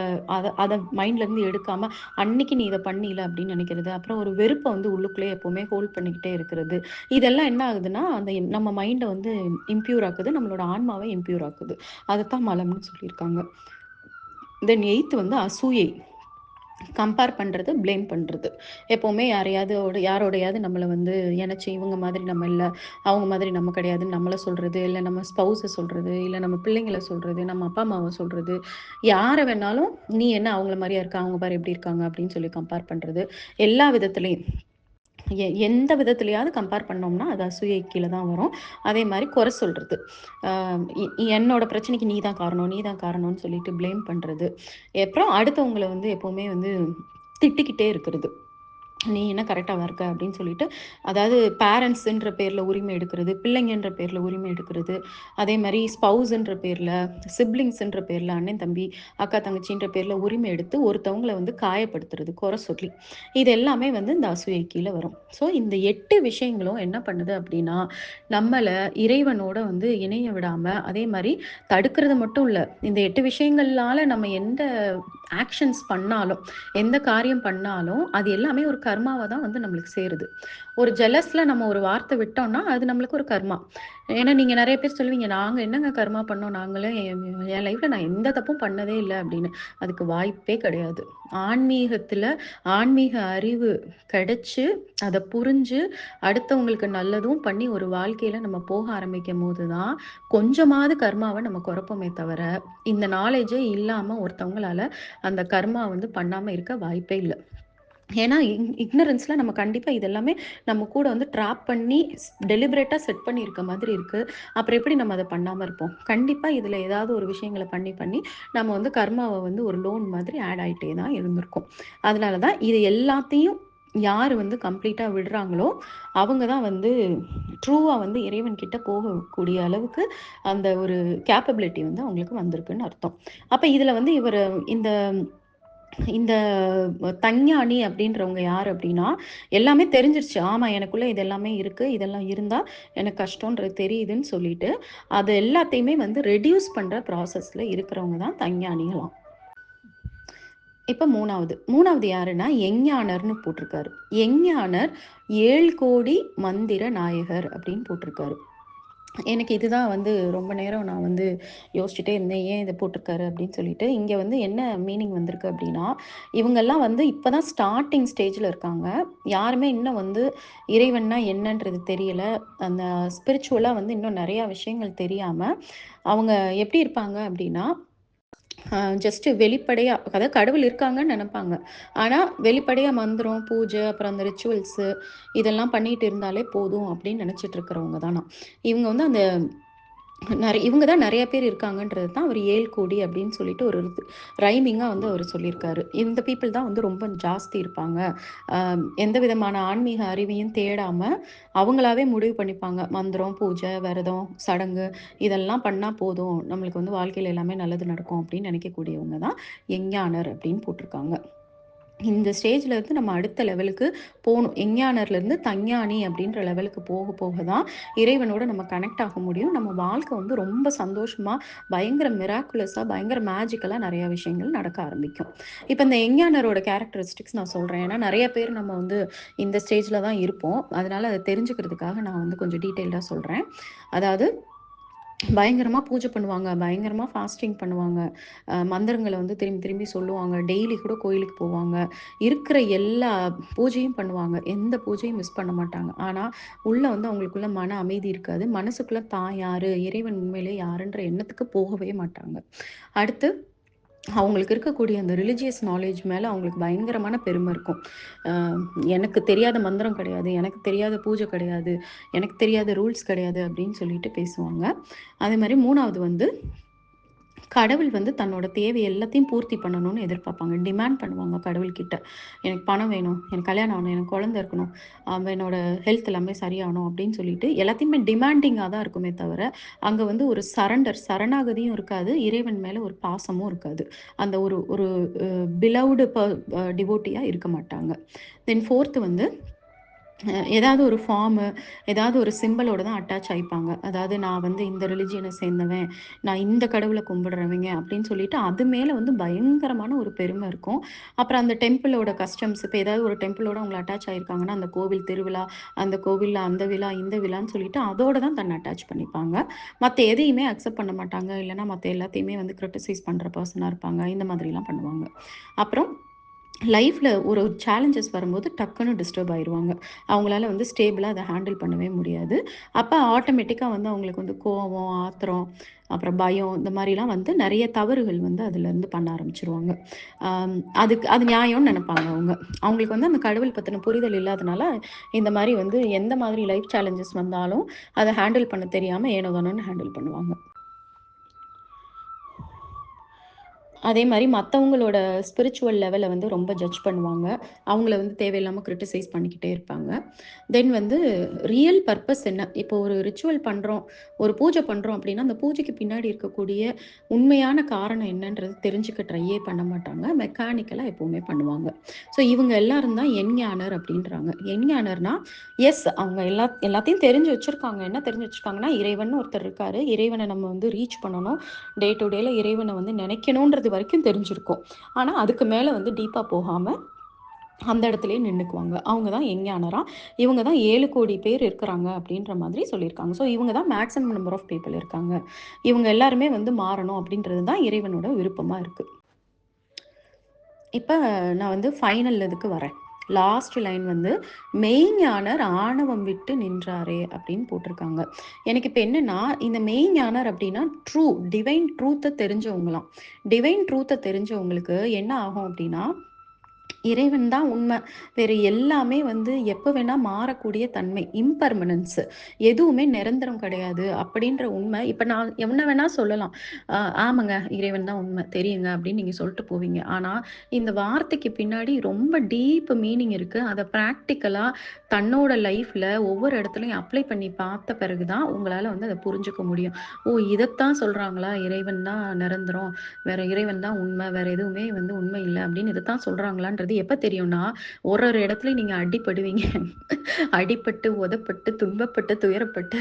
அத மைண்ட்லேருந்து எடுக்காம, அன்னைக்கு நீ இத பண்ணீல அப்படின்னு நினைக்கிறது. அப்புறம் ஒரு வெறுப்ப வந்து உள்ளுக்குள்ளேயே எப்பவுமே ஹோல்ட் பண்ணிக்கிட்டே இருக்கிறது. இதெல்லாம் என்ன ஆகுதுன்னா, அந்த நம்ம மைண்ட வந்து இம்ப்யூர் ஆக்குது. நம்மளோட ஆன்மாவ இம்ப்யூர் ஆக்குது. அதத்தான் மலம்னு சொல்லியிருக்காங்க. தென் 8த் வந்து அசூயை. கம்பேர் பண்றது, பிளேம் பண்றது. எப்பவுமே யாரோடையாவது நம்மள வந்து இணைச்சு, இவங்க மாதிரி நம்ம இல்ல, அவங்க மாதிரி நம்ம கிடையாதுன்னு நம்மள சொல்றது, இல்ல நம்ம ஸ்பௌஸ சொல்றது, இல்ல நம்ம பிள்ளைங்கள சொல்றது, நம்ம அப்பா, அம்மாவ சொல்றது. யார வேணாலும், "நீ என்ன அவங்கள மாரியா இருக்க? அவங்க பாரு எப்படி இருக்காங்க?" அப்படின்னு சொல்லி கம்பேர் பண்றது. எல்லா விதத்திலயும். எந்த விதத்திலயாவது கம்பேர் பண்ணோம்னா, அது அசூயை கீழ தான் வரும். அதே மாரி குறை சொல்றது. அ என்னோட பிரச்சனைக்கு நீ தான் காரணம், நீ தான் காரணம்னு சொல்லிட்டு பிளேம் பண்றது. அப்புறம் அடுத்தவங்கள வந்து எப்பவுமே வந்து திட்டிக்கிட்டே இருக்கிறது. நீ என்ன கரெக்டாவா இருக்க அப்படின்னு சொல்லிட்டு, அதாவது பேரண்ட்ஸ்ன்ற பேர்ல உரிமை எடுக்கிறது, பிள்ளைங்கன்ற பேர்ல உரிமை எடுக்கிறது, அதே மாரி ஸ்பௌஸ்ன்ற பேர்ல, சிப்லிங்ஸ்ன்ற பேர்ல, அண்ணன், தம்பி, அக்கா, தங்கச்சின்ற பேர்ல உரிமை எடுத்து ஒருத்தவங்கள வந்து காயப்படுத்துறது, குறை சொல்லி. இது எல்லாமே வந்து இந்த அசூயை கீழ வரும். ஸோ இந்த 8 விஷயங்களும் என்ன பண்ணுது அப்படின்னா, நம்மள இறைவனோட வந்து இணைய விடாம, அதே மாரி தடுக்கிறது மட்டும் இல்ல. இந்த 8 விஷயங்கள்னால நம்ம எந்த ஆக்ஷன்ஸ் பண்ணாலும், எந்த காரியம் பண்ணாலும், அது எல்லாமே ஒரு கர்மாவா தான் வந்து நம்மளுக்கு சேருது. ஒரு ஜெலஸ்ல நம்ம ஒரு வார்த்தை விட்டோம்னா, அது நம்மளுக்கு ஒரு கர்மா. ஏன்னா நீங்க நெறைய பேர் சொல்லுவீங்க, "நாங்க என்னங்க கர்மா பண்ணோம்? நாங்களே என் லைஃப்ல நான் எந்த தப்பும் பண்ணதே இல்ல" அப்படின்னு. அதுக்கு வாய்ப்பே கிடையாது. ஆன்மீகத்துல ஆன்மீக அறிவு கிடைச்சு, அத புரிஞ்சு, அடுத்தவங்களுக்கு நல்லதும் பண்ணி ஒரு வாழ்க்கையில நம்ம போக ஆரம்பிக்கும்போது தான், கொஞ்சமாவது கர்மாவ நம்ம குறைப்போமே தவிர, இந்த நாலேட்ஜே இல்லாம ஒருத்தவங்களால அந்த கர்மா வந்து பண்ணாம இருக்க வாய்ப்பே இல்ல. ஏன்னா, இக்னரன்ஸ்ல நம்ம கண்டிப்பா இது எல்லாமே நம்ம கூட வந்து ட்ராப் பண்ணி டெலிபரேட்டா செட் பண்ணியிருக்க மாதிரி இருக்கு. அப்புறம் எப்படி நம்ம அத பண்ணாம இருப்போம்? கண்டிப்பா இதுல ஏதாவது ஒரு விஷயங்கள பண்ணி நம்ம வந்து கர்மாவ வந்து ஒரு லோன் மாதிரி ஆட் ஆயிட்டே தான் இருந்திருக்கும். அதனால தான் இது எல்லாத்தையும் யாரு வந்து கம்ப்ளீட்டா விடுறாங்களோ, அவங்க தான் வந்து ட்ரூவா வந்து இறைவன் கிட்ட போகக்கூடிய அளவுக்கு அந்த ஒரு கேப்பபிலிட்டி வந்து அவங்களுக்கு வந்திருக்குன்னு அர்த்தம். அப்ப இதுல வந்து இந்த இந்த தஞ்ஞானி அப்படின்றவங்க யாரு அப்படின்னா, எல்லாமே தெரிஞ்சிருச்சு. ஆமா எனக்குள்ள இது எல்லாமே இருக்கு. இதெல்லாம் இருந்தா எனக்கு கஷ்டம்ன்றது தெரியுதுன்னு சொல்லிட்டு, அது எல்லாத்தையுமே வந்து ரெட்யூஸ் பண்ற ப்ராசஸ்ல இருக்கிறவங்க தான் தஞ்ஞானிகளாம். இப்ப 3வது யாருன்னா, எஞ்ஞானர்ன்னு போட்டிருக்காரு. எஞ்ஞானர் 7 கோடி மந்திர நாயகர் அப்படின்னு போட்டிருக்காரு. எனக்கு இதுதான் வந்து ரொம்ப நேரம் நான் வந்து யோசிச்சுட்டே இருந்தேன். ஏன் இத போட்டிருக்காரு அப்படின்னு சொல்லிட்டு. இங்க வந்து என்ன மீனிங் வந்திருக்கு அப்படின்னா, இவங்கலாம் வந்து இப்ப தான் ஸ்டார்ட்டிங் ஸ்டேஜ்ல இருக்காங்க. யாருமே இன்னும் வந்து இறைவன்னா என்னன்றது தெரியல. அந்த ஸ்பிரிச்சுவலா வந்து இன்னும் நெறைய விஷயங்கள் தெரியாம, அவங்க எப்படி இருப்பாங்க அப்படின்னா, ஜஸ்ட் வெளிப்படையா அதாவது கடவுள் இருக்காங்கன்னு நெனப்பாங்க. ஆனா, வெளிப்படையா மந்திரம், பூஜை, அப்புறம் அந்த ரிச்சுவல்ஸு இதெல்லாம் பண்ணிட்டு இருந்தாலே போதும் அப்படின்னு நெனச்சிட்டு இருக்கிறவங்க தானாம். இவங்க வந்து அந்த இவங்க தான் நெறைய பேர் இருக்காங்கன்றது தான் அவர் 7 கோடி அப்படின்னு சொல்லிட்டு ஒரு ரைமிங்கா வந்து அவர் சொல்லியிருக்காரு. இந்த பீப்பிள் தான் வந்து ரொம்ப ஜாஸ்தி இருப்பாங்க. எந்த விதமான ஆன்மீக அறிவையும் தேடாம, அவங்களாவே முடிவு பண்ணிப்பாங்க. மந்திரம், பூஜை, விரதம், சடங்கு இதெல்லாம் பண்ணா போதும். நம்மளுக்கு வந்து வாழ்க்கையில எல்லாமே நல்லது நடக்கும் அப்படின்னு நினைக்கக்கூடியவங்க தான் எஞ்ஞானர் அப்படின்னு போட்டிருக்காங்க. இந்த ஸ்டேஜ்ல இருந்து நம்ம அடுத்த லெவலுக்கு போணும். எஞ்ஞானர்லேருந்து தஞ்ஞானி அப்படின்ற லெவலுக்கு போக போக தான் இறைவனோட நம்ம கனெக்ட் ஆக முடியும். நம்ம வாழ்க்கை வந்து ரொம்ப சந்தோஷமா, பயங்கர மிராக்குலஸா, பயங்கர மேஜிக்கலா நெறைய விஷயங்கள் நடக்க ஆரம்பிக்கும். இப்ப இந்த எஞ்ஞானரோட கேரக்டரிஸ்டிக்ஸ் நான் சொல்றேன். ஏன்னா நெறைய பேர் நம்ம வந்து இந்த ஸ்டேஜ்ல தான் இருப்போம். அதனால அத தெரிஞ்சுக்கிறதுக்காக நான் வந்து கொஞ்சம் டீட்டெயில்டா சொல்றேன். அதாவது பயங்கரமா பூஜை பண்ணுவாங்க. பயங்கரமா ஃபாஸ்டிங் பண்ணுவாங்க. மந்திரங்கள வந்து திரும்பி திரும்பி சொல்லுவாங்க. டெய்லி கூட கோயிலுக்கு போவாங்க. இருக்கிற எல்லா பூஜையும் பண்ணுவாங்க. எந்த பூஜையும் மிஸ் பண்ண மாட்டாங்க. ஆனா, உள்ள வந்து அவங்களுக்குள்ள மன அமைதி இருக்காது. மனசுக்குள்ள தான் யாரு? இறைவன் உண்மையிலே யாருன்ற எண்ணத்துக்கு போகவே மாட்டாங்க. அடுத்து அவங்களுக்கு இருக்கக்கூடிய அந்த ரிலிஜியஸ் நாலேட்ஜ் மேல அவங்களுக்கு பயங்கரமான பெருமை இருக்கும். அ எனக்கு தெரியாத மந்திரம் கிடையாது. எனக்கு தெரியாத பூஜை கிடையாது. எனக்கு தெரியாத ரூல்ஸ் கிடையாது அப்படின்னு சொல்லிட்டு பேசுவாங்க. அதேமாரி 3வது வந்து கடவுள் வந்து தன்னோட தேவை எல்லாத்தையும் பூர்த்தி பண்ணணும்னு எதிர்பார்ப்பாங்க. டிமாண்ட் பண்ணுவாங்க கடவுள்கிட்ட. எனக்கு பணம் வேணும், எனக்கு கல்யாணம் ஆகணும், எனக்கு குழந்தை இருக்கணும், என்னோட ஹெல்த் எல்லாமே சரியாகணும் அப்படின்னு சொல்லிட்டு எல்லாத்தையுமே டிமாண்டிங்கா தான் இருக்குமே தவிர, அங்க வந்து ஒரு சரணாகதியும் இருக்காது. இறைவன் மேல ஒரு பாசமும் இருக்காது. அந்த ஒரு ஒரு பிலவ்டு டிவோட்டியா இருக்க மாட்டாங்க. தென் 4த் வந்து ஏதாவது ஒரு ஃபார்மு, ஏதாவது ஒரு சிம்பலோட தான் அட்டாச் ஆயிப்பாங்க. அதாவது நான் வந்து இந்த ரிலிஜியன சேர்ந்தவன், நான் இந்த கடவுள கும்பிடுறவங்க அப்படின்னு சொல்லிட்டு, அது மேல வந்து பயங்கரமான ஒரு பெருமை இருக்கும். அப்புறம் அந்த டெம்பிளோட கஸ்டம்ஸ் இப்ப ஏதாவது ஒரு டெம்பிளோட அவங்க அட்டாச் ஆயிருக்காங்கன்னா, அந்த கோவில் திருவிழா, அந்த கோவில்ல அந்த விழா, இந்த விழான்னு சொல்லிட்டு அதோட தான் தன்னை அட்டாச் பண்ணிப்பாங்க. மத்த எதையுமே அக்செப்ட் பண்ண மாட்டாங்க. இல்லன்னா மத்த எல்லாத்தையுமே வந்து கிரிட்டிசைஸ் பண்ற பெர்சனா இருப்பாங்க. இந்த மாதிரிலாம் பண்ணுவாங்க. அப்புறம் லைஃப்ல ஒரு சேலஞ்சஸ் வரும்போது டக்குன்னு டிஸ்டர்ப் ஆயிருவாங்க. அவங்களால வந்து ஸ்டேபிளா அத ஹேண்டில் பண்ணவே முடியாது. அப்ப ஆட்டோமேட்டிக்கா வந்து அவங்களுக்கு வந்து கோவம், ஆத்திரம், அப்புறம் பயம் இந்த மாரிலாம் வந்து நெறைய தவறுகள் வந்து அதுலருந்து பண்ண ஆரம்பிச்சுருவாங்க. அதுக்கு அது நியாயம்னு நெனைப்பாங்க அவங்க. அவங்களுக்கு வந்து அந்த கடவுள் பத்தின புரிதல் இல்லாதனால, இந்த மாரி வந்து எந்த மாதிரி லைஃப் சேலஞ்சஸ் வந்தாலும், அத ஹேண்டில் பண்ண தெரியாம ஏனோ தானோன்னு ஹேண்டில் பண்ணுவாங்க. அதே மாரி மத்தவங்களோட ஸ்பிரிச்சுவல் லெவல வந்து ரொம்ப ஜட்ஜ் பண்ணுவாங்க. அவங்கள வந்து தேவையில்லாம கிரிட்டிசைஸ் பண்ணிக்கிட்டே இருப்பாங்க. தென் வந்து ரியல் பர்ப்பஸ் என்ன? இப்போ ஒரு ரிச்சுவல் பண்றோம், ஒரு பூஜை பண்றோம் அப்டின்னா, அந்த பூஜைக்கு பின்னாடி இருக்கக்கூடிய உண்மையான காரணம் என்னன்றது தெரிஞ்சுக்க ட்ரையே பண்ண மாட்டாங்க. மெக்கானிக்கலா எப்பவுமே பண்ணுவாங்க. ஸோ இவங்க எல்லாரும் தான் எஞ்ஞானர் அப்டின்றாங்க. எஞ்ஞானர்னா, எஸ் அவங்க எல்லாத்தையும் தெரிஞ்சு வச்சிருக்காங்க. என்ன தெரிஞ்சு வச்சிருக்காங்கன்னா, இறைவன்னு ஒருத்தர் இருக்காரு. இறைவன நம்ம வந்து ரீச் பண்ணணும். டே டு டேல இறைவன வந்து நினைக்கணுன்றது வரைக்கும் தெரிஞ்சிருக்கும். ஆனா, அதுக்கு மேல வந்து டீப்பா போகாம, அந்த இடத்திலேயே நின்னுக்குவாங்க. அவங்க தான் எஞ்ஞானரா. இவங்க தான் 7,00,00,000 பேர் இருக்கிறாங்க அப்படின்ற மாதிரி சொல்லியிருக்காங்க. ஸோ இவங்க தான் மேக்ஸிமம் நம்பர் ஆஃப் பீப்பிள் இருக்காங்க. இவங்க எல்லாருமே வந்து மாறணும் அப்படின்றது தான் இறைவனோட விருப்பமா இருக்கு. இப்ப நான் வந்து ஃபைனல் இதுக்கு வரேன். லாஸ்ட் லைன் வந்து "மெய்ஞானர் ஆணவம் விட்டு நின்றாரே" அப்படின்னு போட்டிருக்காங்க. எனக்கு இப்ப என்னன்னா, இந்த மெய்ஞானர் அப்படின்னா டிவைன் ட்ரூத்த தெரிஞ்சவங்களாம். டிவைன் ட்ரூத்த தெரிஞ்சவங்களுக்கு என்ன ஆகும் அப்படின்னா, இறைவன் தான் உண்மை. வேற எல்லாமே வந்து எப்ப வேணா மாறக்கூடிய தன்மை. இம்பெர்மனன்ஸ். எதுவுமே நிரந்தரம் கிடையாது அப்படின்ற உண்மை. இப்ப நான் என்ன வேணா சொல்லலாம். ஆமாங்க இறைவன் தான் உண்மை. தெரியுங்க அப்படின்னு நீங்க சொல்லிட்டு போவீங்க. ஆனா, இந்த வார்த்தைக்கு பின்னாடி ரொம்ப டீப் மீனிங் இருக்கு. அத பிராக்டிகலா தன்னோட லைஃப்ல ஒவ்வொரு இடத்துலயும் அப்ளை பண்ணி பார்த்த பிறகு தான் உங்களால வந்து அத புரிஞ்சுக்க முடியும். ஓ! இதத்தான் சொல்றாங்களா? இறைவன் தான் நிரந்தரம். வேற இறைவன் தான் உண்மை. வேற எதுவுமே வந்து உண்மை இல்ல அப்படின்னு இதத்தான் சொல்றாங்களான்றது எப்ப தெரியும்னா, ஒரு ஒரு இடத்துலயும் நீங்க அடிபடுவீங்க. அடிபட்டு, உதைப்பட்டு, துன்பப்பட்டு, துயரப்பட்டு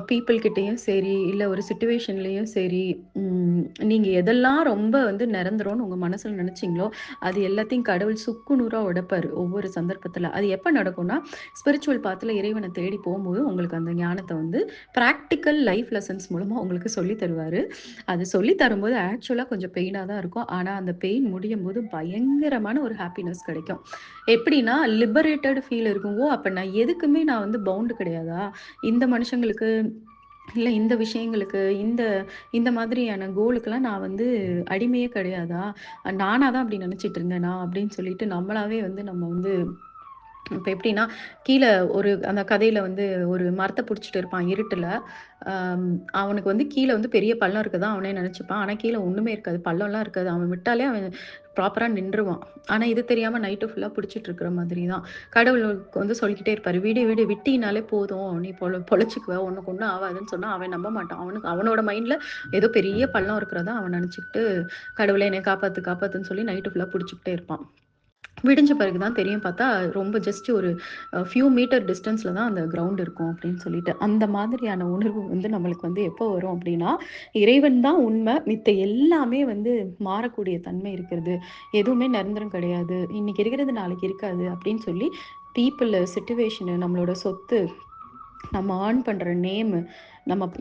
பீப்பிள் கிட்டயும் சரி, இல்ல ஒரு சிச்சுவேஷன்லயும் சரி, ம் நீங்க எதெல்லாம் ரொம்ப வந்து நிரந்தரம்னு உங்க மனசுல நினைச்சீங்களோ, அது எல்லாத்தையும் கடவுள் சுக்கு நூறா உடைப்பாரு ஒவ்வொரு சந்தர்ப்பத்துல. அது எப்ப நடக்கும்னா, ஸ்பிரிச்சுவல் பாத்ல இறைவன தேடி போம்போது உங்களுக்கு அந்த ஞானத்த வந்து பிராக்டிகல் லைஃப் லெசன்ஸ் மூலமா உங்களுக்கு சொல்லி தருவாரு. அது சொல்லி தரும்போது ஆக்சுவலா கொஞ்சம் பெயினா தான் இருக்கும். ஆனா, அந்த பெயின் முடியும்போது பயங்கரமான ஒரு ஹாப்பினஸ் கிடைக்கும். எப்படின்னா, லிபரேட்டட் ஃபீல் இருக்கும். ஓ! அப்ப நான் எதுக்குமே வந்து பவுண்ட் கிடையாதா? இந்த மனுஷங்களுக்கு இல்ல இந்த விஷயங்களுக்கு, இந்த இந்த மாதிரியான கோலுக்கெல்லாம் நான் வந்து அடிமையே கிடையாதா? நானா தான் அப்படி நினைச்சுட்டு இருந்தேனா? அப்படின்னு சொல்லிட்டு நம்மளாவே வந்து நம்ம வந்து இப்ப எப்படின்னா, கீழ அந்த கதையில வந்து ஒரு மரத்த புடிச்சுட்டு இருப்பான் இருட்டுல. அம் அவனுக்கு வந்து கீழ வந்து பெரிய பள்ளம் இருக்கதா அவனே நெனச்சுப்பான். ஆனா கீழ ஒண்ணுமே இருக்காது. பள்ளம்லாம் இருக்காது. அவன் விட்டாலே அவன் ப்ராப்பரா நின்றுவான். ஆனா இது தெரியாம நைட்டு ஃபுல்லா புடிச்சிட்டு இருக்கிற மாதிரி தான். கடவுளுக்கு வந்து சொல்லிக்கிட்டே இருப்பாரு. "விடு, விடு விட்டீனாலே போதும். நீ பொழச்சுக்குவ. உனக்கு ஒண்ணும் ஆவாதுன்னு" சொன்னா அவன் நம்ப மாட்டான். அவனோட மைண்ட்ல ஏதோ பெரிய பள்ளம் இருக்கிறதா அவன் நெனச்சுக்கிட்டு, "கடவுளே என்னைய காப்பாத்து, காப்பாத்துன்னு" சொல்லி நைட்டு ஃபுல்லா புடிச்சுக்கிட்டே இருப்பான். விடிஞ்ச பிறகு தான் தெரியும் பார்த்தா, ரொம்ப ஜஸ்ட் ஒரு ஃபியூ மீட்டர் டிஸ்டன்ஸ்ல தான் அந்த கிரவுண்ட் இருக்கும் அப்படின்னு சொல்லிட்டு. அந்த மாதிரியான உணர்வு வந்து நம்மளுக்கு வந்து எப்போ வரும் அப்படின்னா, இறைவன் தான் உண்மை. மித்த எல்லாமே வந்து மாறக்கூடிய தன்மை இருக்கிறது. எதுவுமே நிரந்தரம் கிடையாது. இன்னைக்கு இருக்கிறது நாளைக்கு இருக்காது அப்படின்னு சொல்லி, பீப்பிள், சிட்யூவேஷன், நம்மளோட சொத்து, நம்ம ஏர்ன் பண்ற நேமு,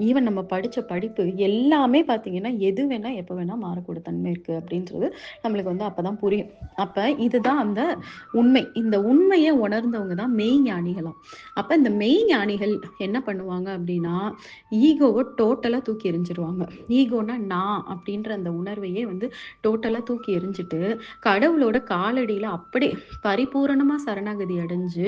ஈவன் நம்ம படிச்ச படிப்பு எல்லாமே பார்த்தீங்கன்னா, எது வேணா, எப்ப வேணா மாறக்கூடிய தன்மை இருக்கு அப்படின்றது நம்மளுக்கு வந்து அப்பதான் புரியும். அப்ப இதுதான் அந்த உண்மை. இந்த உண்மைய உணர்ந்தவங்க தான் மெய்ஞானிகளாம். அப்ப இந்த மெய்ஞானிகள் என்ன பண்ணுவாங்க அப்படின்னா, ஈகோவ டோட்டலா தூக்கி எறிஞ்சிருவாங்க. ஈகோனா நான் அப்படின்ற அந்த உணர்வையே வந்து டோட்டலா தூக்கி எறிஞ்சிட்டு, கடவுளோட காலடியில அப்படியே பரிபூரணமா சரணாகதி அடைஞ்சு,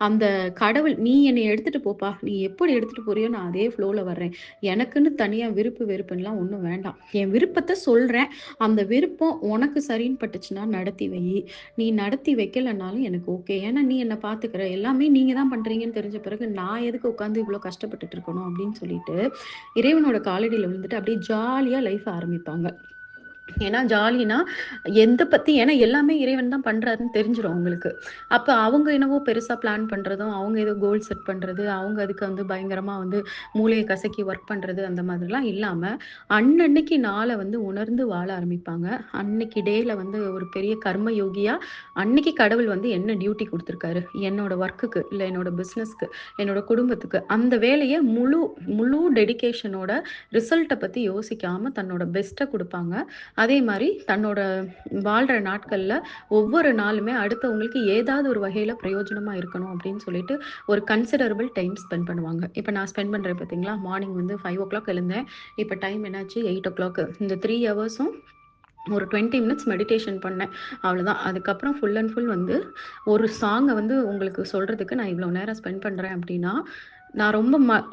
அந்த கடவுள் "நீ என்னைய எடுத்துட்டு போப்பா. நீ எப்படி எடுத்துட்டு போறியோ நான் அதே ஃப்ளோல வர்றேன். எனக்குன்னு தனியா விருப்பு, வெறுப்புன்லாம் ஒண்ணும் வேண்டாம். என் விருப்பத்த சொல்றேன். அந்த விருப்பம் உனக்கு சரின்னு பட்டுச்சுன்னா நடத்தி வையி. நீ நடத்தி வைக்கலனாலும் எனக்கு ஓகே. ஏன்னா நீ என்ன பார்த்துக்கிற. எல்லாமே நீங்க தான் பண்றீங்கன்னு தெரிஞ்ச பிறகு நான் எதுக்கு உட்காந்து இவ்ளோ கஷ்டப்பட்டுட்டு இருக்கணும் அப்படின்னு சொல்லிட்டு, இறைவனோட காலடியில விழுந்துட்டு அப்படியே ஜாலியா லைஃப ஆரம்பிப்பாங்க. ஏன்னா ஜாலினா ஏன்னா எல்லாமே இறைவன் தான் பண்றாருன்னு தெரிஞ்சிரும் அவங்களுக்கு. அப்ப அவங்க என்னவோ பெருசா பிளான் பண்றதும், அவங்க ஏதோ கோல் செட் பண்றது, அவங்க அதுக்கு வந்து பயங்கரமா வந்து மூளைய கசக்கி ஒர்க் பண்றது அந்த மாதிரிலாம் இல்லாம, அன்னன்னைக்கு நாள வந்து உணர்ந்து வாழ ஆரம்பிப்பாங்க. அன்னைக்கு டேல வந்து ஒரு பெரிய கர்ம யோகியா, அன்னைக்கு கடவுள் வந்து என்ன டியூட்டி குடுத்துருக்காரு, என்னோட ஒர்க்குக்கு, இல்ல என்னோட பிசினஸ்க்கு, என்னோட குடும்பத்துக்கு, அந்த வேலைய முழு முழு டெடிகேஷனோட ரிசல்ட்ட பத்தி யோசிக்காம தன்னோட பெஸ்ட்ட குடுப்பாங்க. அதே மாரி தன்னோட வாழ்ற நாட்கள்ல ஒவ்வொரு நாளுமே அடுத்தவங்களுக்கு ஏதாவது ஒரு வகையில பிரயோஜனமா இருக்கணும் அப்படின்னு சொல்லிட்டு ஒரு கன்சிடரபிள் டைம் ஸ்பெண்ட் பண்ணுவாங்க. இப்ப நான் ஸ்பெண்ட் பண்றேன் பார்த்தீங்களா? மார்னிங் வந்து 5:00 எழுந்தேன். இப்ப டைம் என்னாச்சு 8:00. இந்த 3 ஹவர்ஸும் ஒரு 20 மினிட்ஸ் மெடிடேஷன் பண்ணேன். அவ்வளோதான். அதுக்கப்புறம் ஃபுல் அண்ட் ஃபுல் வந்து ஒரு சாங்க வந்து உங்களுக்கு சொல்றதுக்கு நான் இவ்வளோ நேரம் ஸ்பெண்ட் பண்றேன் அப்படின்னா, நான்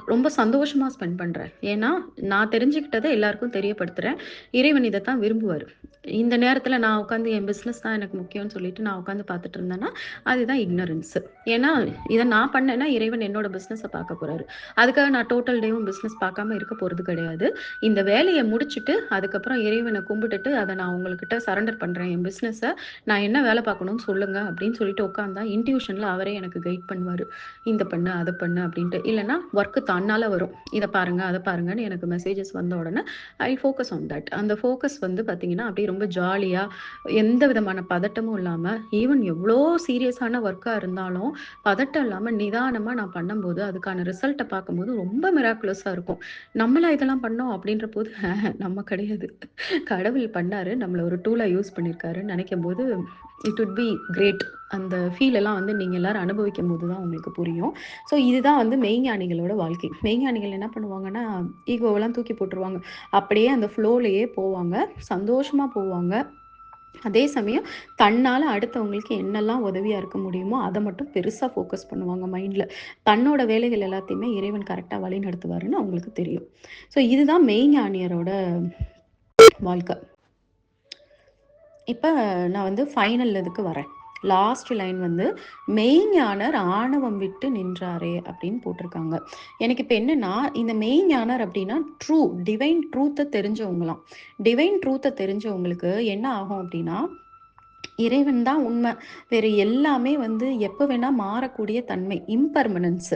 ரொம்ப சந்தோஷமா ஸ்பெண்ட் பண்றேன். ஏன்னா, நான் தெரிஞ்சுக்கிட்டத எல்லாருக்கும் தெரியப்படுத்துறேன். இறைவன் இதத்தான் விரும்புவாரு. இந்த நேரத்தில நான் உட்காந்து என் பிசினஸ் தான் எனக்கு முக்கியம்னு சொல்லிட்டு நான் உட்காந்து பார்த்துட்டு இருந்தேன்னா, அதுதான் இக்னரன்ஸ். ஏன்னா, இத நான் பண்ணேன்னா இறைவன் என்னோட பிசினஸ பார்க்க போறாரு. அதுக்காக நான் டோட்டல் டேவும் பிசினஸ் பார்க்காம இருக்க போறது கிடையாது. இந்த வேலைய முடிச்சுட்டு, அதுக்கப்புறம் இறைவன கும்பிட்டுட்டு, அத நான் உங்கள்கிட்ட சரண்டர் பண்றேன். என் பிசினஸ நான் என்ன வேலை பார்க்கணும்னு சொல்லுங்க அப்படின்னு சொல்லிட்டு உட்கார்ந்தா, இன்ட்யூஷன்ல அவரே எனக்கு கைட் பண்ணுவாரு. இந்த பண்ணு, அத பண்ணு அப்படின்ட்டு. இல்லன்னா ஒர்க் தன்னால வரும். இத பாருங்க, அத பாருங்கன்னு எனக்கு மெசேஜஸ் வந்த உடனே ஐ ஃபோக்கஸ் ஆன் தட். அந்த ஃபோக்கஸ் வந்து பார்த்தீங்கன்னா, அப்படியே ரொம்ப ஜாலியா, எந்த விதமான பதட்டமும் இல்லாம, ஈவன் எவ்ளோ சீரியஸான ஒர்க்கா இருந்தாலும், பதட்டம் இல்லாம நிதானமா நான் பண்ணும்போது, அதுக்கான ரிசல்ட்ட பார்க்கும்போது ரொம்ப மிராக்குலஸா இருக்கும். நம்மளா இதெல்லாம் பண்ணோம் அப்படின்ற போது, நம்ம கிடையாது. கடவுள் பண்ணாரு. நம்மள ஒரு டூலா யூஸ் பண்ணியிருக்காருன்னு நெனைக்கும்போது, இட் வுட் பி கிரேட். அந்த ஃபீல் எல்லாம் வந்து நீங்க எல்லாரும் அனுபவிக்கும்போது தான் உங்களுக்கு புரியும். ஸோ இதுதான் வந்து மெய்ஞானிகளோட வாழ்க்கை. மெய்ஞானிகள் என்ன பண்ணுவாங்கன்னா, ஈகோவெல்லாம் தூக்கி போட்டுருவாங்க. அப்படியே அந்த ஃப்ளோலயே போவாங்க. சந்தோஷமா போவாங்க. அதே சமயம் தன்னால அடுத்தவங்களுக்கு என்னெல்லாம் உதவியா இருக்க முடியுமோ, அத மட்டும் பெருசா ஃபோக்கஸ் பண்ணுவாங்க மைண்ட்ல. தன்னோட வேலைகள் எல்லாத்தையுமே இறைவன் கரெக்ட்டா வழிநடத்துவாருன்னு அவங்களுக்கு தெரியும். ஸோ இதுதான் மெய்ஞானியரோட வாழ்க்கை. இப்ப நான் வந்து ஃபைனல் இதுக்கு வரேன். லாஸ்ட் லைன் வந்து "மெய்ஞானர் ஆணவம் விட்டு நின்றாரே" அப்படின்னு போட்டிருக்காங்க. எனக்கு இப்ப என்னன்னா, இந்த மெய்ஞானர் அப்படின்னா டிவைன் ட்ரூத்த தெரிஞ்சவங்களாம். டிவைன் ட்ரூத்த தெரிஞ்சவங்களுக்கு என்ன ஆகும் அப்படின்னா, இறைவன் தான் உண்மை. வேற எல்லாமே வந்து எப்ப வேணா மாறக்கூடிய தன்மை. இம்பெர்மனன்ஸ்.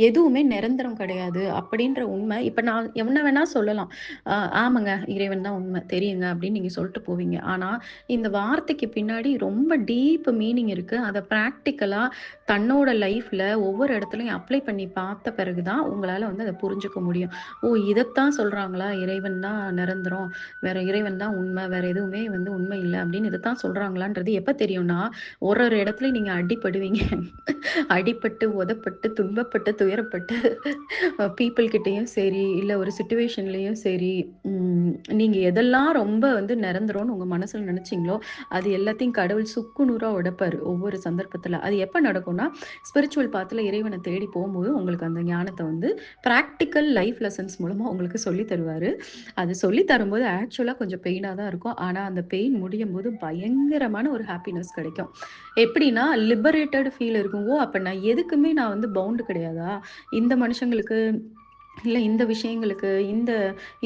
எதுவுமே நிரந்தரம் கிடையாது அப்படின்ற உண்மை. இப்ப நான் என்ன வேணா சொல்லலாம். ஆமாங்க இறைவன் தான் உண்மை. தெரியுங்க அப்படின்னு நீங்க சொல்லிட்டு போவீங்க. ஆனா, இந்த வார்த்தைக்கு பின்னாடி ரொம்ப டீப் மீனிங் இருக்கு. அத பிராக்டிகலா தன்னோட லைஃப்ல ஒவ்வொரு இடத்துலயும் அப்ளை பண்ணி பார்த்த பிறகு தான் உங்களால வந்து அத புரிஞ்சுக்க முடியும். ஓ! இதத்தான் சொல்றாங்களா? இறைவன் தான் நிரந்தரம். வேற இறைவன் தான் உண்மை. வேற எதுவுமே வந்து உண்மை இல்ல அப்படின்னு இதத்தான் சொல்றாங்களான்றது எப்ப தெரியும்னா, ஒரு ஒரு இடத்துலயும் நீங்க அடிபடுவீங்க. அடிபட்டு, உதைப்பட்டு, துன்பப்பட்டு, துயரப்பட்டு பீப்பிள் கிட்டயும் சரி, இல்ல ஒரு சிச்சுவேஷன்லயும் சரி, நீங்க எதெல்லாம் ரொம்ப வந்து நிரந்தரம்னு உங்க மனசுல நினைச்சீங்களோ, அது எல்லாத்தையும் கடவுள் சுக்கு நூறா உடைப்பாரு ஒவ்வொரு சந்தர்ப்பத்துல. அது எப்ப நடக்கும்னா, ஸ்பிரிச்சுவல் பாத்ல இறைவன தேடி போம்போது உங்களுக்கு அந்த ஞானத்த வந்து பிராக்டிகல் லைஃப் லெசன்ஸ் மூலமா உங்களுக்கு சொல்லி தருவாரு. அது சொல்லி தரும்போது ஆக்சுவலா கொஞ்சம் பெயினா தான் இருக்கும். ஆனா, அந்த பெயின் முடியும்போது பயங்கரமான ஒரு ஹாப்பினஸ் கிடைக்கும். எப்படின்னா, லிபரேட்டட் ஃபீல் இருக்கும். ஓ! அப்ப நான் வந்து பவுண்ட் கிடையாதா? இந்த மனுஷங்களுக்கு, இல்ல இந்த விஷயங்களுக்கு, இந்த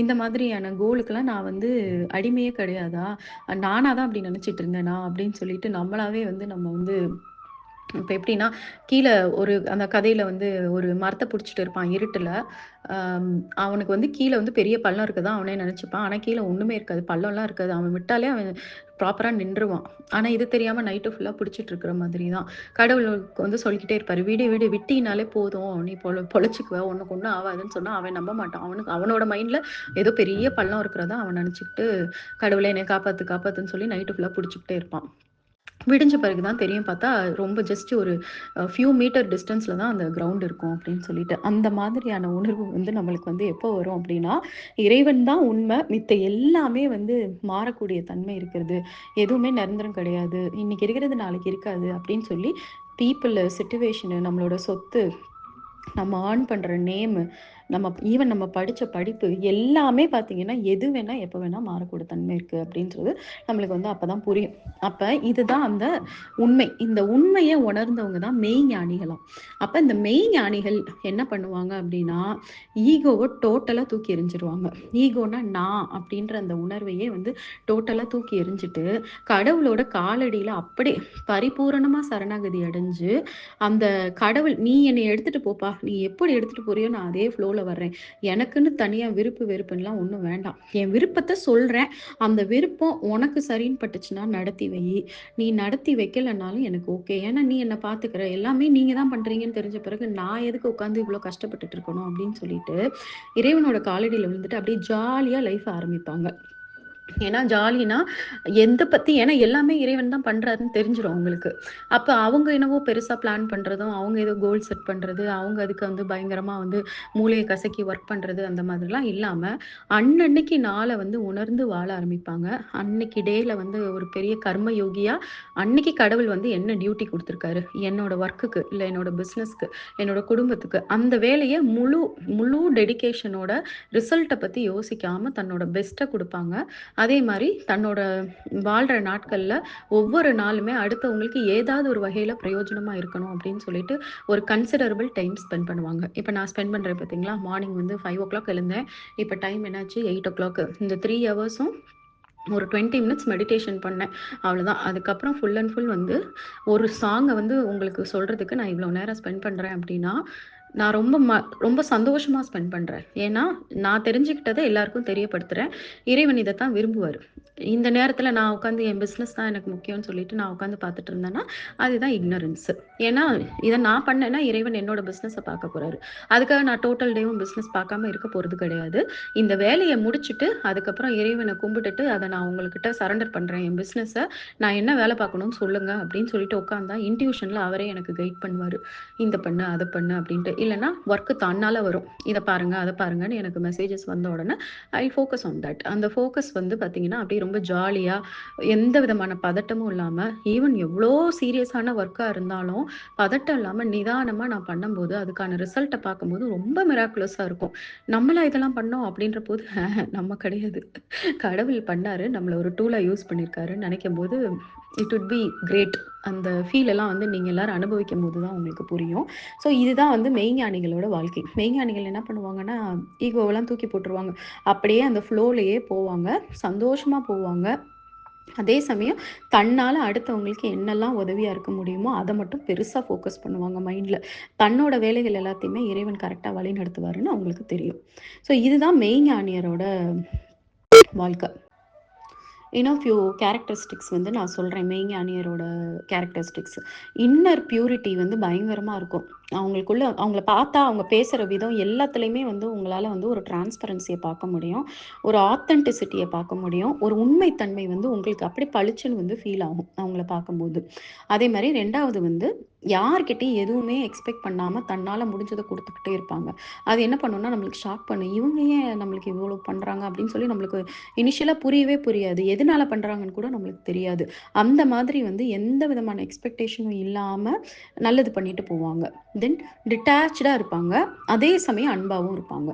இந்த மாதிரியான கோலுக்கெல்லாம் நான் வந்து அடிமையே கிடையாதா? நானா தான் அப்படி நினைச்சிட்டு இருந்தேனா? அப்படின்னு சொல்லிட்டு நம்மளாவே வந்து நம்ம வந்து இப்ப எப்படின்னா, கீழ அந்த கதையில வந்து ஒரு மரத்த புடிச்சுட்டு இருப்பான் இருட்டுல. அம் அவனுக்கு வந்து கீழ வந்து பெரிய பள்ளம் இருக்கதா அவனே நெனச்சுப்பான். ஆனா கீழ ஒண்ணுமே இருக்காது. பள்ளம்லாம் இருக்காது. அவன் விட்டாலே அவன் ப்ராப்பரா நின்றுவான். ஆனா இது தெரியாம நைட்டு ஃபுல்லா புடிச்சிட்டு இருக்கிற மாதிரி தான். கடவுளுக்கு வந்து சொல்லிக்கிட்டே இருப்பாரு. "விடு, விடு விட்டீனாலே போதும். நீ பொழச்சுக்குவ. உனக்கு ஒண்ணும் ஆவாதுன்னு" சொன்னா அவன் நம்ப மாட்டான். அவனோட மைண்ட்ல ஏதோ பெரிய பள்ளம் இருக்கிறதா அவன் நெனச்சுக்கிட்டு, "கடவுளே என்னைய காப்பாத்து, காப்பாத்துன்னு" சொல்லி நைட்டு ஃபுல்லா புடிச்சுக்கிட்டே இருப்பான். விடிஞ்ச பிறகு தான் தெரியும் பார்த்தா, ரொம்ப ஜஸ்ட் ஒரு ஃபியூ மீட்டர் டிஸ்டன்ஸ்ல தான் அந்த கிரவுண்ட் இருக்கும் அப்படின்னு சொல்லிட்டு. அந்த மாதிரியான உணர்வு வந்து நம்மளுக்கு வந்து எப்போ வரும் அப்படின்னா, இறைவன் தான் உண்மை. மித்த எல்லாமே வந்து மாறக்கூடிய தன்மை இருக்கிறது. எதுவுமே நிரந்தரம் கிடையாது. இன்னைக்கு இருக்கிறது நாளைக்கு இருக்காது அப்படின்னு சொல்லி பீப்பிள், சிட்யூவேஷனு, நம்மளோட சொத்து, நம்ம ஏர்ன் பண்ற நேமு, நம்ம படிச்ச படிப்பு எல்லாமே பார்த்தீங்கன்னா, எது வேணா, எப்ப வேணா மாறக்கூடிய தன்மை இருக்கு அப்படின்றது நம்மளுக்கு வந்து அப்பதான் புரியும். அப்ப இதுதான் அந்த உண்மை. இந்த உண்மைய உணர்ந்தவங்க தான் மெய்ஞானிகளாம். அப்ப இந்த மெய்ஞானிகள் என்ன பண்ணுவாங்க அப்படின்னா, ஈகோவ டோட்டலா தூக்கி எறிஞ்சிருவாங்க. ஈகோனா நான் அப்படின்ற அந்த உணர்வையே வந்து டோட்டலா தூக்கி எறிஞ்சிட்டு, கடவுளோட காலடியில அப்படியே பரிபூரணமா சரணாகதி அடைஞ்சு, அந்த கடவுள் "நீ என்னைய எடுத்துட்டு போப்பா. நீ எப்படி எடுத்துட்டு போறியோ நான் அதே ஃப்ளோல வர்றேன். எனக்குன்னு தனியா விருப்பு, வெறுப்புன்லாம் ஒண்ணும் வேண்டாம். என் விருப்பத்த சொல்றேன். அந்த விருப்பம் உனக்கு சரின்னு பட்டுச்சுன்னா நடத்தி வையி. நீ நடத்தி வைக்கலனாலும் எனக்கு ஓகே. ஏன்னா நீ என்ன பார்த்துக்கிற. எல்லாமே நீங்க தான் பண்றீங்கன்னு தெரிஞ்ச பிறகு நான் எதுக்கு உட்காந்து இவ்ளோ கஷ்டப்பட்டுட்டு இருக்கணும்?" அப்படின்னு சொல்லிட்டு, இறைவனோட காலடியில விழுந்துட்டு அப்படியே ஜாலியா லைஃப ஆரம்பிப்பாங்க. ஏன்னா ஜாலினா, ஏன்னா எல்லாமே இறைவன் தான் பண்றாருன்னு தெரிஞ்சிரும் அவங்களுக்கு. அப்ப அவங்க என்னவோ பெருசா பிளான் பண்றதும், அவங்க ஏதோ கோல் செட் பண்றது, அவங்க அதுக்கு வந்து பயங்கரமா வந்து மூளைய கசக்கி ஒர்க் பண்றது அந்த மாதிரிலாம் இல்லாம, அன்னன்னைக்கு நாள வந்து உணர்ந்து வாழ ஆரம்பிப்பாங்க. அன்னைக்கு டேல வந்து ஒரு பெரிய கர்ம யோகியா, அன்னைக்கு கடவுள் வந்து என்ன டியூட்டி குடுத்துருக்காரு, என்னோட ஒர்க்குக்கு, இல்ல என்னோட பிசினஸ்க்கு, என்னோட குடும்பத்துக்கு, அந்த வேலைய முழு முழு டெடிகேஷனோட ரிசல்ட்ட பத்தி யோசிக்காம தன்னோட பெஸ்ட்ட குடுப்பாங்க. அதே மாரி தன்னோட வாழ்ற நாட்கள்ல ஒவ்வொரு நாளுமே அடுத்தவங்களுக்கு ஏதாவது ஒரு வகையில பிரயோஜனமா இருக்கணும் அப்படின்னு சொல்லிட்டு ஒரு கன்சிடரபிள் டைம் ஸ்பெண்ட் பண்ணுவாங்க. இப்ப நான் ஸ்பெண்ட் பண்றேன் பார்த்தீங்களா? மார்னிங் வந்து 5:00 எழுந்தேன். இப்ப டைம் என்னாச்சு 8:00. இந்த 3 ஹவர்ஸும் ஒரு 20 மினிட்ஸ் மெடிடேஷன் பண்ணேன். அவ்வளோதான். அதுக்கப்புறம் ஃபுல் அண்ட் ஃபுல் வந்து ஒரு சாங்க வந்து உங்களுக்கு சொல்றதுக்கு நான் இவ்வளோ நேரம் ஸ்பெண்ட் பண்றேன் அப்படின்னா, நான் ரொம்ப சந்தோஷமா ஸ்பெண்ட் பண்றேன். ஏன்னா, நான் தெரிஞ்சுக்கிட்டத எல்லாருக்கும் தெரியப்படுத்துறேன். இறைவன் இதத்தான் விரும்புவாரு. இந்த நேரத்தில நான் உட்காந்து என் பிசினஸ் தான் எனக்கு முக்கியம்னு சொல்லிட்டு நான் உட்காந்து பார்த்துட்டு இருந்தேன்னா, அதுதான் இக்னரன்ஸ். ஏன்னா, இத நான் பண்ணேன்னா இறைவன் என்னோட பிசினஸ பார்க்க போறாரு. அதுக்காக நான் டோட்டல் டேவும் பிசினஸ் பார்க்காம இருக்க போறது கிடையாது. இந்த வேலைய முடிச்சுட்டு, அதுக்கப்புறம் இறைவன கும்பிட்டுட்டு, அத நான் உங்கள்கிட்ட சரண்டர் பண்றேன். என் பிசினஸ நான் என்ன வேலை பார்க்கணும்னு சொல்லுங்க அப்படின்னு சொல்லிட்டு உட்கார்ந்தா, இன்ட்யூஷன்ல அவரே எனக்கு கைட் பண்ணுவாரு. இந்த பண்ணு, அத பண்ணு அப்படின்ட்டு. இல்லன்னா ஒர்க் தன்னால வரும். இத பாருங்க, அத பாருங்கன்னு எனக்கு மெசேஜஸ் வந்த உடனே ஐ ஃபோக்கஸ் ஆன் தட். அந்த ஃபோக்கஸ் வந்து பார்த்தீங்கன்னா, அப்படியே ரொம்ப ஜாலியா, எந்த விதமான பதட்டமும் இல்லாம, ஈவன் எவ்ளோ சீரியஸான ஒர்க்கா இருந்தாலும், பதட்டம் இல்லாம நிதானமா நான் பண்ணும்போது, அதுக்கான ரிசல்ட்ட பார்க்கும்போது ரொம்ப மிராக்குலஸா இருக்கும். நம்மளா இதெல்லாம் பண்ணோம் அப்படின்றபோது, நம்ம கிடையாது. கடவுள் பண்ணாரு. நம்மள ஒரு டூலா யூஸ் பண்ணியிருக்காருன்னு நெனைக்கும்போது, இட் வுட் பி கிரேட். அந்த ஃபீல் எல்லாம் வந்து நீங்க எல்லாரும் அனுபவிக்கும்போது தான் உங்களுக்கு புரியும். ஸோ இதுதான் வந்து மெய்ஞானிகளோட வாழ்க்கை. மெய்ஞானிகள் என்ன பண்ணுவாங்கன்னா, ஈகோவெல்லாம் தூக்கி போட்டுருவாங்க. அப்படியே அந்த ஃப்ளோலயே போவாங்க. சந்தோஷமா போவாங்க. அதே சமயம் தன்னால அடுத்தவங்களுக்கு என்னெல்லாம் உதவியா இருக்க முடியுமோ, அத மட்டும் பெருசா ஃபோக்கஸ் பண்ணுவாங்க மைண்ட்ல. தன்னோட வேலைகள் எல்லாத்தையுமே இறைவன் கரெக்ட்டா வழிநடத்துவாருன்னு அவங்களுக்கு தெரியும். ஸோ இதுதான் மெய்ஞானியரோட வாழ்க்கை. இன்னும் ஃபியூ கேரக்டரிஸ்டிக்ஸ் வந்து நான் சொல்றேன். மெய்ஞானியரோட கேரக்டரிஸ்டிக்ஸ். இன்னர் பியூரிட்டி வந்து பயங்கரமா இருக்கும். அவங்கள பார்த்தா, அவங்க பேசுற விதம் எல்லாத்துலயுமே வந்து உங்களால வந்து ஒரு டிரான்ஸ்பரன்சிய பார்க்க முடியும். ஒரு ஆத்தென்டிசிட்டிய பார்க்க முடியும். ஒரு உண்மைத்தன்மை வந்து உங்களுக்கு அப்படியே பளிச்சுன்னு வந்து ஃபீல் ஆகும், அவங்கள பார்க்கும்போது. அதே மாரி 2வது வந்து யார்கிட்டயும் எதுவுமே எக்ஸ்பெக்ட் பண்ணாம தன்னால முடிஞ்சத குடுத்துக்கிட்டே இருப்பாங்க. அது என்ன பண்ணும்னா, நம்மளுக்கு ஷாக் பண்ணும். இவங்க ஏன் நம்மளுக்கு இவ்வளோ பண்றாங்க அப்படின்னு சொல்லி நம்மளுக்கு இனிஷியலா புரியவே புரியாது. எதனால பண்றாங்கன்னு கூட நம்மளுக்கு தெரியாது. அந்த மாதிரி வந்து எந்த விதமான எக்ஸ்பெக்டேஷனும் இல்லாம நல்லது பண்ணிட்டு போவாங்க. தென் டிட்டாச்டா இருப்பாங்க. அதே சமயம் அன்பாவும் இருப்பாங்க.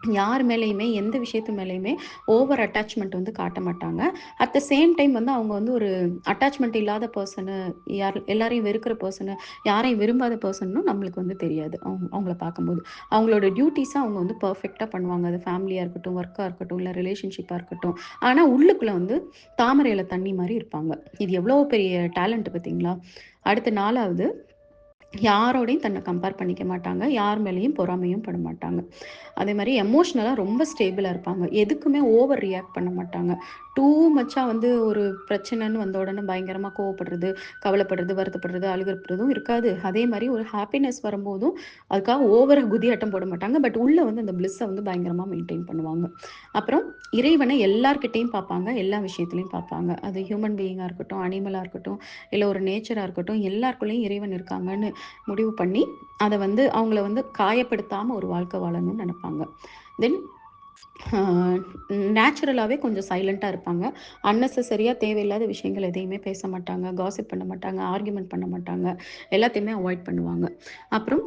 யார் மேலேயுமே எந்த விஷயத்து மேலேயுமே ஓவர் அட்டாச்மெண்ட் வந்து காட்ட மாட்டாங்க. அட் த சேம் டைம் வந்து அவங்க வந்து ஒரு அட்டாச்மெண்ட் இல்லாத பர்சனு, எல்லாரையும் வெறுக்கிற பர்சனு, யாரையும் விரும்பாத பர்சன்னும் நம்மளுக்கு வந்து தெரியாது. அவங்கள பார்க்கும்போது. அவங்களோட டியூட்டீஸ அவங்க வந்து பெர்ஃபெக்ட்டா பண்ணுவாங்க. அது ஃபேமிலியா இருக்கட்டும், ஒர்க்கா இருக்கட்டும், இல்ல ரிலேஷன்ஷிப்பா இருக்கட்டும். ஆனா உள்ளுக்குள்ள வந்து தாமரை இல தண்ணி மாரி இருப்பாங்க. இது எவ்வளோ பெரிய டேலண்ட் பார்த்தீங்களா? அடுத்து 4வது, யாரோடையும் தன்னை கம்பேர் பண்ணிக்க மாட்டாங்க. யார் மேலேயும் பொறாமையும் பட மாட்டாங்க. அதே மாரி எமோஷ்னலா ரொம்ப ஸ்டேபிளா இருப்பாங்க. எதுக்குமே ஓவர் ரியாக்ட் பண்ண மாட்டாங்க. டூ மச்சா வந்து ஒரு பிரச்சனைன்னு வந்த உடனே பயங்கரமா கோவப்படுறது, கவலைப்படுறது, வருத்தப்படுறது, அழுகுறதும் இருக்காது. அதே மாரி ஒரு ஹாப்பினஸ் வரும்போதும் அதுக்காக ஓவரா குதியாட்டம் போட மாட்டாங்க. பட் உள்ள வந்து அந்த பிளிஸ்ஸ வந்து பயங்கரமா மெயின்டெயின் பண்ணுவாங்க. அப்புறம் இறைவனை எல்லார்கிட்டயும் பார்ப்பாங்க. எல்லா விஷயத்திலயும் பார்ப்பாங்க. அது ஹியூமன் பீயிங்கா இருக்கட்டும், அனிமலா இருக்கட்டும், இல்ல ஒரு நேச்சரா இருக்கட்டும், எல்லாருக்குள்ளயும் இறைவன் இருக்காங்கன்னு முடிவு பண்ணி, அத வந்து அவங்கள வந்து காயப்படுத்தாம ஒரு வாழ்க்கை வாழணும்னு நெனைப்பாங்க. தென் ஆ நேச்சுரலாவே கொஞ்சம் சைலன்ட்டா இருப்பாங்க. அன்னெசசரியா தேவையில்லாத விஷயங்கள் எதையுமே பேச மாட்டாங்க. காசிப் பண்ண மாட்டாங்க. ஆர்கியூமென்ட் பண்ண மாட்டாங்க. எல்லாத்தையுமே அவாய்ட் பண்ணுவாங்க. அப்புறம்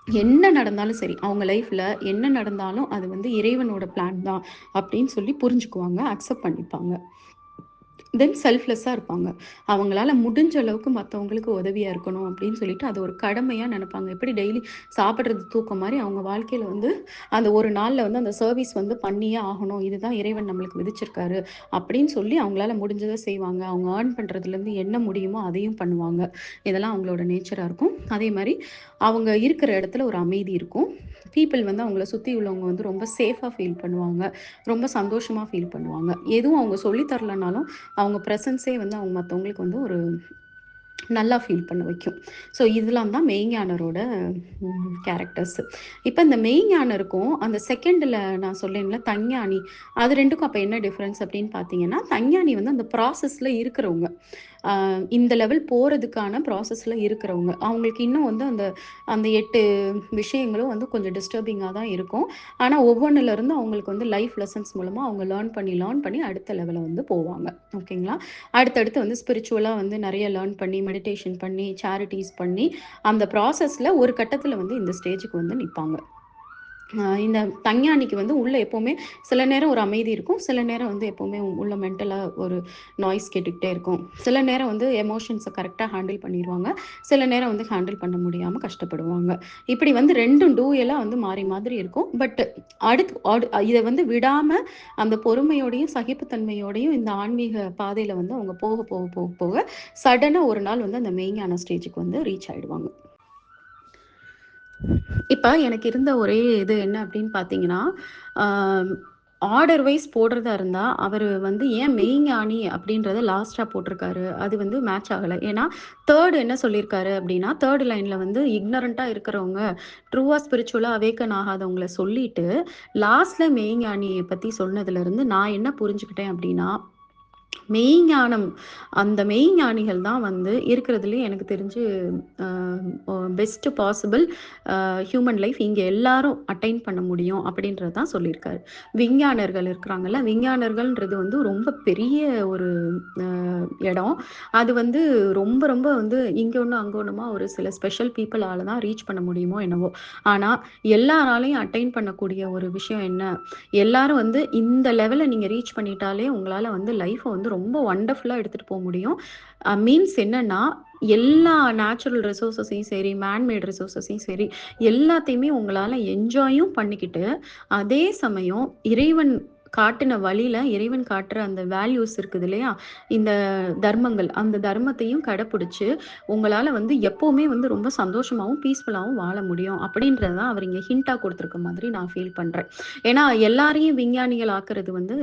என்ன நடந்தாலும் சரி, அவங்க லைஃப்ல என்ன நடந்தாலும் அது வந்து இறைவனோட பிளான் தான் அப்படின்னு சொல்லி புரிஞ்சுக்குவாங்க. அக்செப்ட் பண்ணிப்பாங்க. தென் செல்ஃப்லெஸ்ஸா இருப்பாங்க. அவங்களால முடிஞ்ச அளவுக்கு மத்தவங்களுக்கு உதவியா இருக்கணும் அப்படின்னு சொல்லிட்டு, அத ஒரு கடமையா நெனைப்பாங்க. எப்படி டெய்லி சாப்பிடுறது தூக்கம் மாரி அவங்க வாழ்க்கையில வந்து, அந்த ஒரு நாள்ல வந்து அந்த சர்வீஸ் வந்து பண்ணியே ஆகணும். இதுதான் இறைவன் நம்மளுக்கு விதிச்சிருக்காரு. அப்படின்னு சொல்லி அவங்களால முடிஞ்சத செய்வாங்க. அவங்க ஏர்ன் பண்றதுலேருந்து என்ன முடியுமோ அதையும் பண்ணுவாங்க. இதெல்லாம் அவங்களோட நேச்சரா இருக்கும். அதே மாரி அவங்க இருக்கிற இடத்துல ஒரு அமைதி இருக்கும். பீப்பிள் வந்து அவங்கள சுத்தி உள்ளவங்க வந்து ரொம்ப சேஃபா ஃபீல் பண்ணுவாங்க. ரொம்ப சந்தோஷமா ஃபீல் பண்ணுவாங்க. எதுவும் அவங்க சொல்லி தரலனாலும், அவங்க பிரசன்ஸே வந்து அவங்க மத்தவங்களுக்கு வந்து ஒரு நல்லா ஃபீல் பண்ண வைக்கும். ஸோ இதெல்லாம் தான் மெய்ஞானரோட கேரக்டர்ஸ். இப்ப இந்த மெய்ஞானருக்கும், அந்த செகண்ட்ல நான் சொன்னேன்ல தஞ்ஞானி, அது 2க்கும் அப்ப என்ன டிஃபரன்ஸ் அப்படின்னு பார்த்தீங்கன்னா, தஞ்ஞானி வந்து அந்த ப்ராசஸ்ல இருக்கிறவங்க. அ இந்த லெவல் போறதுக்கான ப்ராசஸ்ல இருக்கிறவங்க. அவங்களுக்கு இன்னும் வந்து அந்த அந்த 8 விஷயங்களும் வந்து கொஞ்சம் டிஸ்டர்பிங்கா தான் இருக்கும். ஆனா ஒவ்வொன்னுலருந்து அவங்களுக்கு வந்து லைஃப் லெசன்ஸ் மூலமா அவங்க லேர்ன் பண்ணி அடுத்த லெவல வந்து போவாங்க. ஓகேங்களா? அடுத்தடுத்து வந்து ஸ்பிரிச்சுவலா வந்து நெறைய லேர்ன் பண்ணி, மெடிடேஷன் பண்ணி, சேரிட்டீஸ் பண்ணி, அந்த ப்ராசஸ்ல ஒரு கட்டத்தில வந்து இந்த ஸ்டேஜுக்கு வந்து நிப்பாங்க. இந்த தஞ்ஞானிக்கு வந்து உள்ள எப்பவுமே சில நேரம் ஒரு அமைதி இருக்கும். சில நேரம் வந்து எப்பவுமே உள்ள மென்டலா ஒரு நாய்ஸ் கேட்டுக்கிட்டே இருக்கும். சில நேரம் வந்து எமோஷன்ஸ கரெக்ட்டா ஹேண்டில் பண்ணிருவாங்க. சில நேரம் வந்து ஹேண்டில் பண்ண முடியாம கஷ்டப்படுவாங்க. இப்படி வந்து 2ம் டூயலா வந்து மாறி மாதிரி இருக்கும். பட் இத வந்து விடாம அந்த பொறுமையோடையும், சகிப்புத்தன்மையோடையும் இந்த ஆன்மீக பாதையில வந்து அவங்க போக சடனா ஒரு நாள் வந்து அந்த மெய்ஞான ஸ்டேஜுக்கு வந்து ரீச் ஆயிடுவாங்க. இப்ப எனக்கு இருந்த ஒரே இது என்ன அப்படின்னு பார்த்தீங்கன்னா, ஆம் ஆர்டர் வைஸ் போடுறதா இருந்தா, அவரு வந்து ஏன் மெய்ஞானி அப்படின்றத லாஸ்ட்டா போட்டிருக்காரு. அது வந்து மேட்ச் ஆகல. ஏன்னா, 3 என்ன சொல்லியிருக்காரு அப்படின்னா, 3 லைன்ல வந்து இக்னரன்ட்டா இருக்கிறவங்க, ட்ரூவா ஸ்பிரிச்சுவலா அவேக்கன் ஆகாதவங்கள சொல்லிட்டு, லாஸ்ட்ல மெய்ஞானிய பத்தி சொன்னதுலருந்து நான் என்ன புரிஞ்சுக்கிட்டேன் அப்படின்னா, மெய்ஞானம். அந்த மெய்ஞானிகள் தான் வந்து இருக்கிறதுலயே எனக்கு தெரிஞ்சு அ பெஸ்ட் பாசிபிள் ஹியூமன் லைஃப் இங்க எல்லாரும் அட்டைன் பண்ண முடியும் அப்படின்றது தான் சொல்லியிருக்காரு. விஞ்ஞானர்கள் இருக்கிறாங்கல்ல, விஞ்ஞானர்கள்ன்றது வந்து ரொம்ப பெரிய ஒரு அ இடம். அது வந்து ரொம்ப ரொம்ப வந்து இங்க ஒண்ணு, அங்க ஒண்ணுமா ஒரு சில ஸ்பெஷல் பீப்பிளால தான் ரீச் பண்ண முடியுமோ என்னவோ! ஆனா எல்லாராலயும் அட்டைன் பண்ணக்கூடிய ஒரு விஷயம் என்ன? எல்லாரும் வந்து இந்த லெவல நீங்க ரீச் பண்ணிட்டாலே உங்களால வந்து லைஃப்ப வந்து ரொம்ப வண்டர்ஃபுல்லா எடுத்துட்டு போ முடியும். மீன்ஸ் என்னன்னா, எல்லா நேச்சுரல் ரிசோர்ஸஸையும் சரி, மேன் மேட் ரிசோர்ஸஸையும் சரி, எல்லாத்தையுமே உங்களால என்ஜாயும் பண்ணிக்கிட்டு, அதே சமயம் இறைவன் காட்டுன வழியில, இறைவன் காட்டுற அந்த வேல்யூஸ் இருக்குது இல்லையா? இந்த தர்மங்கள், அந்த தர்மத்தையும் கடைப்பிடிச்சு, உங்களால வந்து எப்பவுமே வந்து ரொம்ப சந்தோஷமாவும், பீஸ்ஃபுல்லாவும் வாழ முடியும். அப்படின்றது தான் அவர் இங்க ஹிண்டா குடுத்திருக்க மாதிரி நான் ஃபீல் பண்றேன். ஏன்னா, எல்லாரையும் விஞ்ஞானிகள் ஆக்குறது வந்து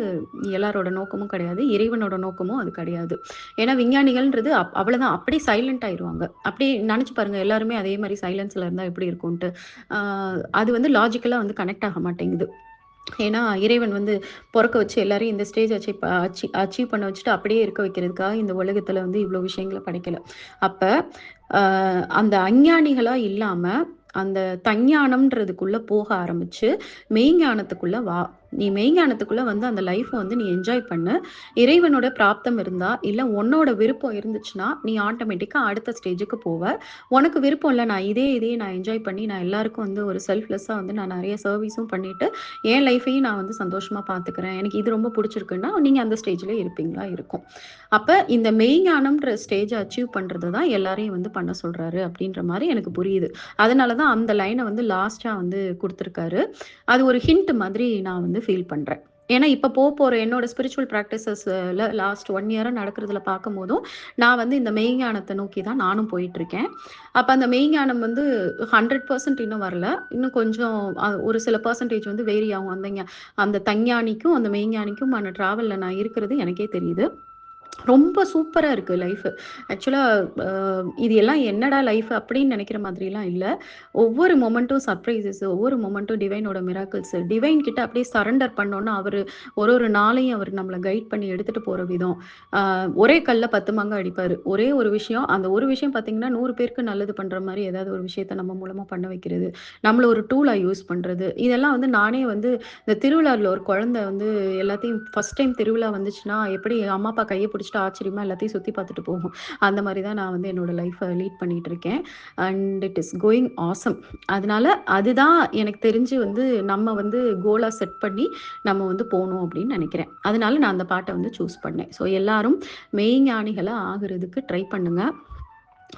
எல்லாரோட நோக்கமும் கிடையாது. இறைவனோட நோக்கமும் அது கிடையாது. ஏன்னா, விஞ்ஞானிகள்ன்றது அவ்வளதான். அப்படியே சைலன்ட் ஆயிருவாங்க. அப்படியே நெனச்சு பாருங்க, எல்லாருமே அதே மாரி சைலன்ஸ்ல இருந்தா எப்படி இருக்கும்ன்ட்டு. ஆ அது வந்து லாஜிக்கலா வந்து கனெக்ட் ஆக மாட்டேங்குது. ஏன்னா, இறைவன் வந்து பொறக்க வச்சு எல்லாரையும் இந்த ஸ்டேஜ் அச்சீவ் பண்ண வச்சுட்டு அப்படியே இருக்க வைக்கிறதுக்காக இந்த உலகத்துல வந்து இவ்ளோ விஷயங்கள படைக்கல. அப்ப அ அந்த அஞ்ஞானிகளா இல்லாம, அந்த தஞ்ஞானம்ன்றதுக்குள்ள போக ஆரம்பிச்சு, மெய்ஞானத்துக்குள்ள வா. நீ மெய்ஞானத்துக்குள்ள வந்து அந்த லைஃப வந்து நீ என்ஜாய் பண்ணு. இறைவனோட பிராப்தம் இருந்தா, இல்ல உன்னோட விருப்பம் இருந்துச்சுன்னா, நீ ஆட்டோமேட்டிக்கா அடுத்த ஸ்டேஜுக்கு போவ. உனக்கு விருப்பம் இல்ல, நான் இதையே நான் என்ஜாய் பண்ணி, நான் எல்லாருக்கும் வந்து ஒரு செல்ஃப்லெஸ்ஸா வந்து நான் நெறைய சர்வீஸும் பண்ணிட்டு, என் லைஃபையும் நான் வந்து சந்தோஷமா பார்த்துக்கிறேன். எனக்கு இது ரொம்ப புடிச்சிருக்குன்னா, நீங்க அந்த ஸ்டேஜ்ல இருப்பீங்களா? இருக்கும். அப்ப இந்த மெய்ஞானம்ன்ற ஸ்டேஜ அச்சீவ் பண்றது தான் எல்லாரையும் வந்து பண்ண சொல்றாரு அப்டின்ற மாரி எனக்கு புரியுது. அதனால தான் அந்த லைன வந்து லாஸ்ட்டா வந்து குடுத்துருக்காரு. அது ஒரு ஹிண்ட் மாதிரி நான் வந்து ஃபீல் பண்றேன். ஏன்னா, இப்ப போற என்னோட ஸ்பிரிச்சுவல் பிராக்டிசஸ்ல லாஸ்ட் 1 இயரா நடக்கிறதுல பார்க்கும்போதும், நான் வந்து இந்த மெய்ஞானத்த நோக்கி தான் நானும் போயிட்டுருக்கேன். அப்ப அந்த மெய்ஞானம் வந்து 100% இன்னும் வரல. இன்னும் கொஞ்சம் ஒரு சில பெர்சன்டேஜ் வந்து வேரி ஆகும். அந்த தஞ்ஞானிக்கும், அந்த மெய்ஞானிக்குமான ட்ராவல்ல நான் இருக்கிறது எனக்கே தெரியுது. ரொம்ப சூப்பரா இருக்கு லைஃபு. ஆக்சுவலா அ இது எல்லாம் என்னடா லைஃப் அப்படின்னு நெனைக்கிற மாதிரிலாம் இல்ல. ஒவ்வொரு மொமெண்ட்டும் சர்ப்ரைசஸ், ஒவ்வொரு மொமெண்ட்டும் டிவைனோட மிராக்கிள்ஸ். டிவைன் கிட்ட அப்படியே சரண்டர் பண்ணோம்னா, அவரு ஒரு ஒரு நாளையும் அவரு நம்மள கைட் பண்ணி எடுத்துட்டு போற விதம். ஒரே கல்ல 10 மாங்கா அடிப்பாரு. ஒரே ஒரு விஷயம், அந்த ஒரு விஷயம் பார்த்தீங்கன்னா, 100 பேருக்கு நல்லது பண்ற மாரி ஏதாவது ஒரு விஷயத்த நம்ம மூலமா பண்ண வைக்கிறது. நம்மள ஒரு டூலா யூஸ் பண்றது. இதெல்லாம் வந்து நானே வந்து இந்த திருவிழால ஒரு குழந்தை வந்து எல்லாத்தையும் ஃபர்ஸ்ட் டைம் திருவிழா வந்துச்சுன்னா, எப்படி அம்மா, அப்பா கைய பிடிச்சுட்டு ஆச்சரியமா எல்லாத்தையும் சுத்தி பார்த்துட்டு போகும். அந்த மாரி தான் நான் வந்து என்னோட லைஃப லீட் பண்ணிட்டு இருக்கேன். And it is going awesome. அதனால அதுதான் எனக்கு தெரிஞ்சு வந்து நம்ம வந்து கோலா செட் பண்ணி நம்ம வந்து போணும் அப்படின்னு நெனைக்கிறேன். அதனால நான் அந்த பாட்ட வந்து சூஸ் பண்ணேன். ஸோ எல்லாரும் மெய்ஞானிகளா ஆகுறதுக்கு ட்ரை பண்ணுங்க.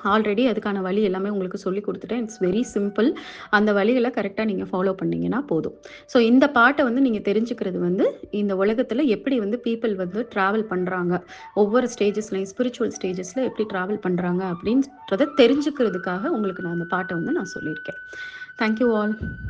ஆல்ரெடி அதுக்கான வழி எல்லாமே உங்களுக்கு சொல்லிக் குடுத்துட்டேன். It's very simple. அந்த வழிகள கரெக்ட்டா நீங்க ஃபாலோ பண்ணீங்கன்னா போதும். ஸோ இந்த பாட்ட வந்து நீங்க தெரிஞ்சுக்கிறது வந்து, இந்த உலகத்துல எப்படி வந்து பீப்பிள் வந்து டிராவல் பண்றாங்க. ஒவ்வொரு ஸ்டேஜஸ்லயும் ஸ்பிரிச்சுவல் ஸ்டேஜஸ்ல எப்படி டிராவல் பண்றாங்க அப்படின்றத தெரிஞ்சுக்கிறதுக்காக உங்களுக்கு நான் அந்த பாட்ட வந்து நான் சொல்லியிருக்கேன். Thank you all.